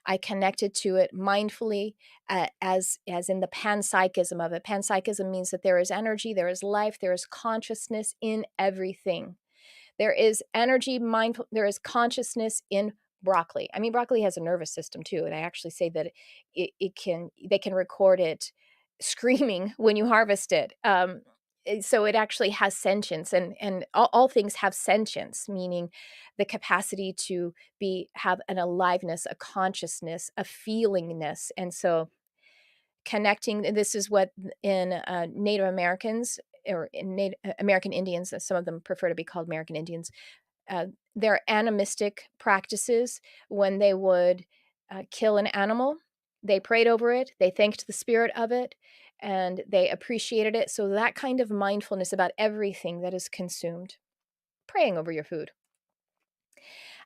I connected to it mindfully, as in the panpsychism of it. Panpsychism means that there is energy, there is life, there is consciousness in everything. There is energy, mindful, there is consciousness in broccoli. I mean, broccoli has a nervous system too, and I actually say that they can record it screaming when you harvest it. So it actually has sentience, and all things have sentience, meaning the capacity to have an aliveness, a consciousness, a feelingness. And so connecting, this is what in Native Americans, or in American Indians, some of them prefer to be called American Indians, their animistic practices, when they would kill an animal, they prayed over it, they thanked the spirit of it, and they appreciated it. So that kind of mindfulness about everything that is consumed, praying over your food.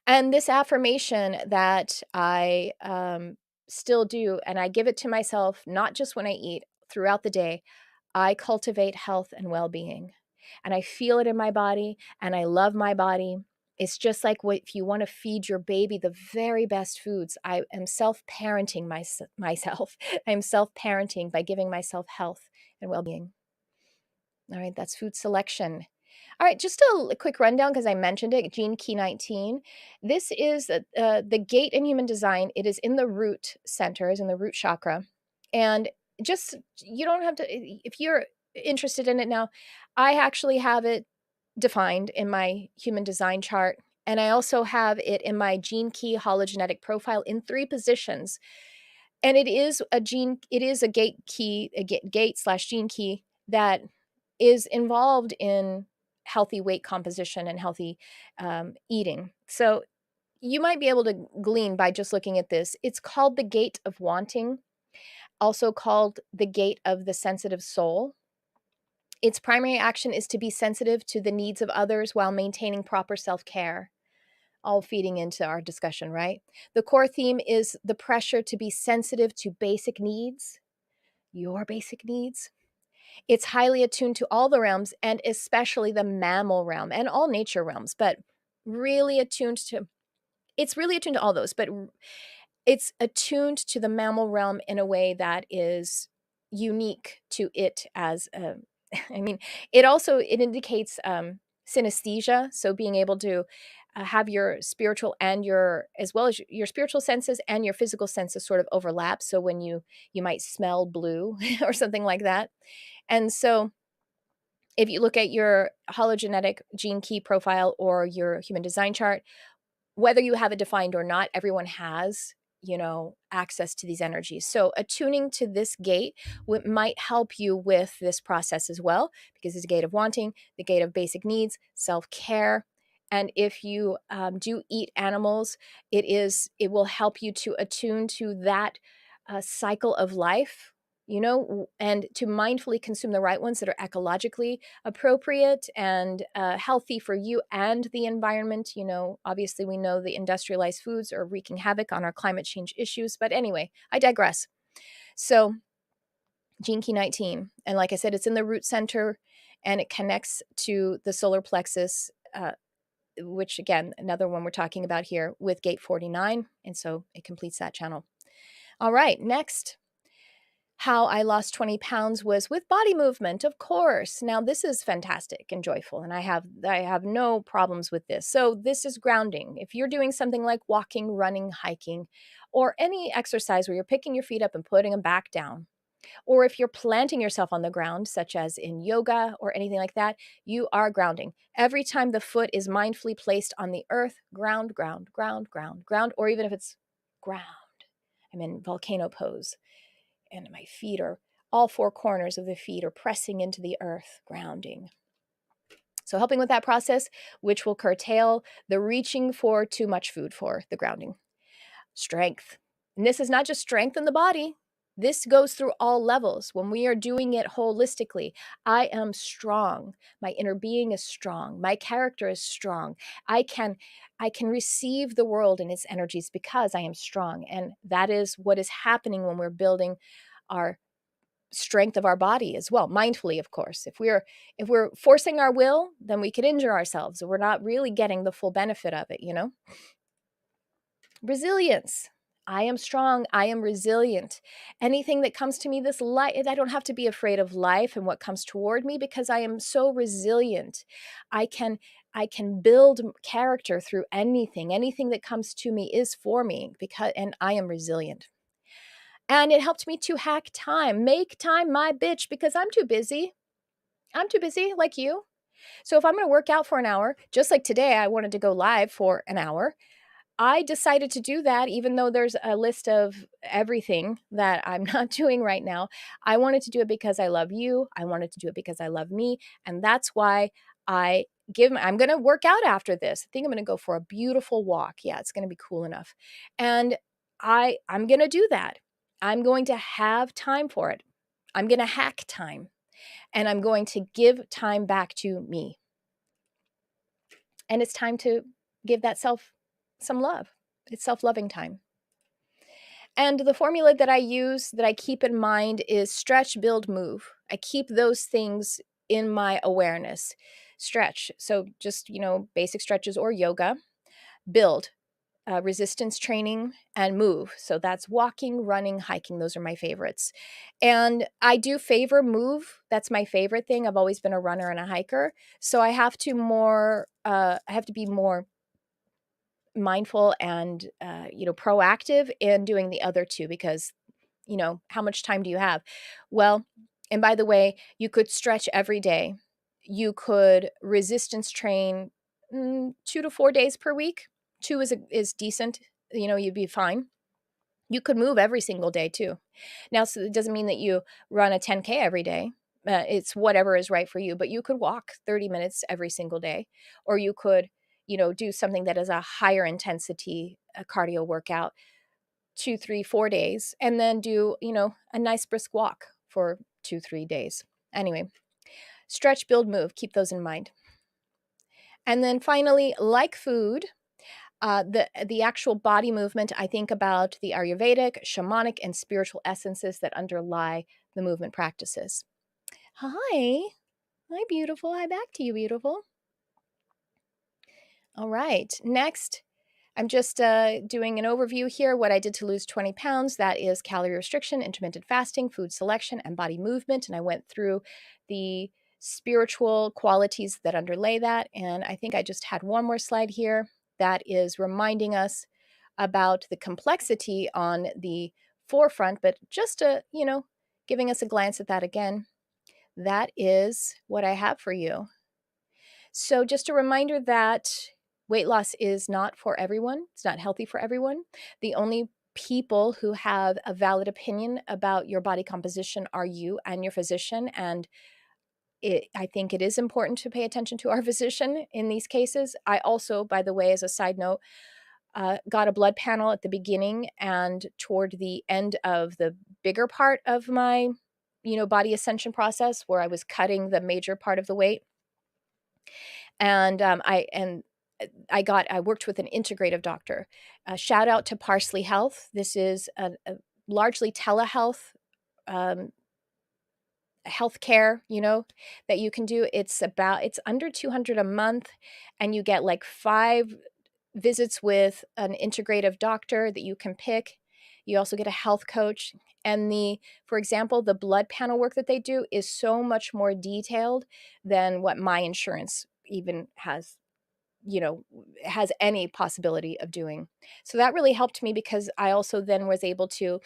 And this affirmation that I still do, and I give it to myself, not just when I eat, throughout the day, I cultivate health and well-being. And I feel it in my body, and I love my body. It's just like if you want to feed your baby the very best foods. I am self-parenting myself. I'm self-parenting by giving myself health and well-being. All right, that's food selection. All right, just a quick rundown because I mentioned it, Gene Key 19. This is the gate in human design. It is in the root center, is in the root chakra. And just, you don't have to, if you're interested in it now, I actually have it defined in my human design chart. And I also have it in my gene key hologenetic profile in 3 positions. And it is a gate key, gate slash gene key that is involved in healthy weight composition and healthy eating. So you might be able to glean by just looking at this. It's called the gate of wanting, also called the gate of the sensitive soul. Its primary action is to be sensitive to the needs of others while maintaining proper self-care. All feeding into our discussion, right? The core theme is the pressure to be sensitive to basic needs, your basic needs. It's highly attuned to all the realms, and especially the mammal realm and all nature realms, but really attuned to, it's really attuned to all those, but it's attuned to the mammal realm in a way that is unique to it as a, I mean, it indicates synesthesia, so being able to have your spiritual and your, as well as your spiritual senses and your physical senses sort of overlap. So when you might smell blue or something like that. And so if you look at your hologenetic gene key profile or your human design chart, whether you have it defined or not, everyone has, access to these energies. So attuning to this gate might help you with this process as well, because it's a gate of wanting, the gate of basic needs, self-care. And if you do eat animals, it will help you to attune to that cycle of life, and to mindfully consume the right ones that are ecologically appropriate and healthy for you and the environment. Obviously, we know the industrialized foods are wreaking havoc on our climate change issues. But anyway, I digress. So, Gene Key 19. And like I said, it's in the root center and it connects to the solar plexus, which, again, another one we're talking about here with gate 49. And so it completes that channel. All right, next. How I lost 20 pounds was with body movement, of course. Now, this is fantastic and joyful, and I have no problems with this. So this is grounding. If you're doing something like walking, running, hiking, or any exercise where you're picking your feet up and putting them back down, or if you're planting yourself on the ground, such as in yoga or anything like that, you are grounding. Every time the foot is mindfully placed on the earth, ground, ground, ground, ground, ground, or even if it's ground, I'm in volcano pose. And my feet are, all 4 corners of the feet are pressing into the earth, grounding. So helping with that process, which will curtail the reaching for too much food for the grounding. Strength. And this is not just strength in the body. This goes through all levels. When we are doing it holistically, I am strong. My inner being is strong. My character is strong. I can I can receive the world and its energies because I am strong. And that is what is happening when we're building our strength of our body as well, mindfully, of course. If we're forcing our will, then we could injure ourselves. We're not really getting the full benefit of it. Resilience. I am strong. I am resilient. Anything that comes to me this life, I don't have to be afraid of life and what comes toward me because I am so resilient. I can I can build character through anything. Anything that comes to me is for me and I am resilient. And it helped me to hack time, make time my bitch because I'm too busy. I'm too busy like you. So if I'm going to work out for an hour, just like today I wanted to go live for an hour, I decided to do that even though there's a list of everything that I'm not doing right now. I wanted to do it because I love you. I wanted to do it because I love me. And that's why I'm going to work out after this. I think I'm going to go for a beautiful walk. Yeah, it's going to be cool enough. And I'm going to do that. I'm going to have time for it. I'm going to hack time and I'm going to give time back to me. And it's time to give that self some love. It's self-loving time. And the formula that I use, that I keep in mind, is stretch, build, move. I keep those things in my awareness. Stretch, so just, basic stretches or yoga. Build, resistance training, and move. So that's walking, running, hiking. Those are my favorites. And I do favor move. That's my favorite thing. I've always been a runner and a hiker. So I have to be more mindful and proactive in doing the other two because how much time do you have? Well, and by the way, you could stretch every day. You could resistance train 2 to 4 days per week. Two is decent. You'd be fine. You could move every single day too. Now, so it doesn't mean that you run a 10K every day. It's whatever is right for you, but you could walk 30 minutes every single day, or you could, do something that is a higher intensity cardio workout 2, 3, 4 days, and then do, a nice brisk walk for 2, 3 days. Anyway, stretch, build, move. Keep those in mind. And then finally, like food, the actual body movement, I think about the Ayurvedic, shamanic, and spiritual essences that underlie the movement practices. Hi. Hi, beautiful. Hi back to you, beautiful. All right. Next, I'm just doing an overview here, what I did to lose 20 pounds. That is calorie restriction, intermittent fasting, food selection, and body movement. And I went through the spiritual qualities that underlay that. And I think I just had one more slide here that is reminding us about the complexity on the forefront, but just giving us a glance at that again. That is what I have for you. So just a reminder that weight loss is not for everyone. It's not healthy for everyone. The only people who have a valid opinion about your body composition are you and your physician. And I think it is important to pay attention to our physician in these cases. I also, by the way, as a side note, got a blood panel at the beginning and toward the end of the bigger part of my, body ascension process where I was cutting the major part of the weight. And I worked with an integrative doctor. Shout out to Parsley Health. This is a largely telehealth healthcare, that you can do. It's under $200 a month, and you get like 5 visits with an integrative doctor that you can pick. You also get a health coach. And for example, the blood panel work that they do is so much more detailed than what my insurance even has any possibility of doing. So that really helped me because I also then was able to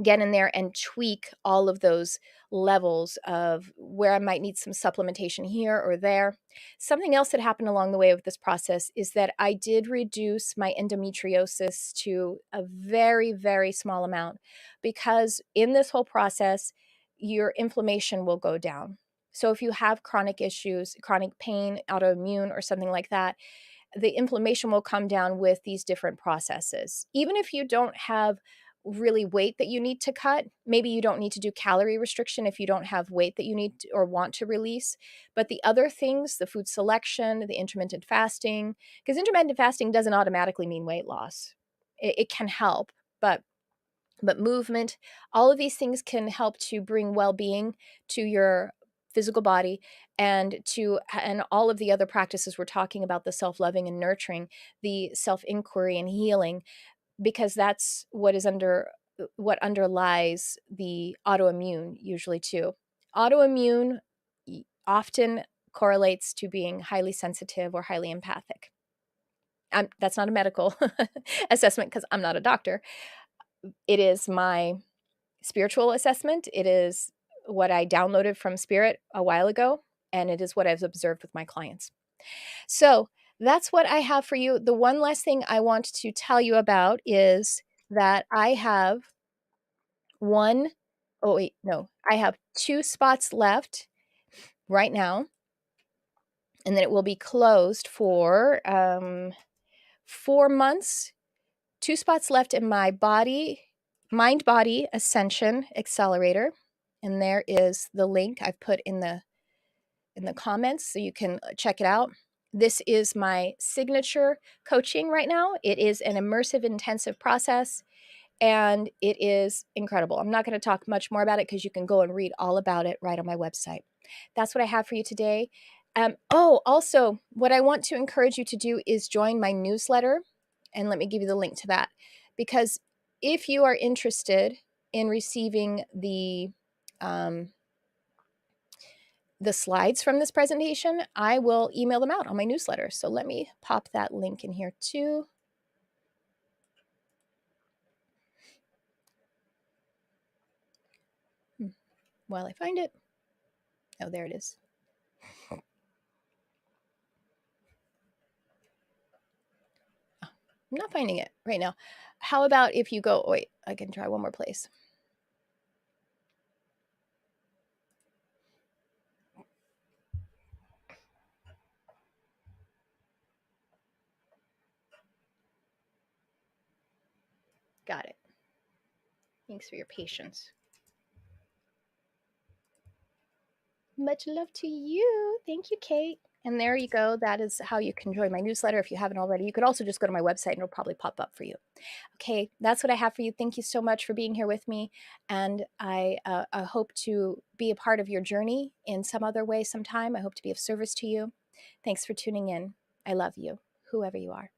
get in there and tweak all of those levels of where I might need some supplementation here or there. Something else that happened along the way of this process is that I did reduce my endometriosis to a very, very small amount because in this whole process, your inflammation will go down. So if you have chronic issues, chronic pain, autoimmune, or something like that, the inflammation will come down with these different processes. Even if you don't have really weight that you need to cut. Maybe you don't need to do calorie restriction if you don't have weight that you need to, or want to release. But the other things, the food selection, the intermittent fasting, because intermittent fasting doesn't automatically mean weight loss. It can help, but movement, all of these things can help to bring well-being to your physical body, and all of the other practices we're talking about, the self-loving and nurturing, the self-inquiry and healing, because that's what underlies the autoimmune usually too. Autoimmune often correlates to being highly sensitive or highly empathic. That's not a medical assessment because I'm not a doctor. It is my spiritual assessment. It is what I downloaded from Spirit a while ago, and it is what I've observed with my clients. So that's what I have for you. The one last thing I want to tell you about is that I have I have 2 spots left right now, and then it will be closed for 4 months. 2 spots left in my Mind Body Ascension Accelerator, and there is the link I've put in the comments so you can check it out. This is my signature coaching right now. It is an immersive, intensive process, and it is incredible. I'm not going to talk much more about it because you can go and read all about it right on my website. That's what I have for you today. Also, what I want to encourage you to do is join my newsletter, and let me give you the link to that, because if you are interested in receiving the slides from this presentation, I will email them out on my newsletter. So let me pop that link in here too. While I find it. Oh, there it is. Oh, I'm not finding it right now. How about if you go, wait, I can try one more place. Got it. Thanks for your patience. Much love to you. Thank you, Kate. And there you go. That is how you can join my newsletter if you haven't already. You could also just go to my website and it'll probably pop up for you. Okay, that's what I have for you. Thank you so much for being here with me. And I hope to be a part of your journey in some other way sometime. I hope to be of service to you. Thanks for tuning in. I love you, whoever you are.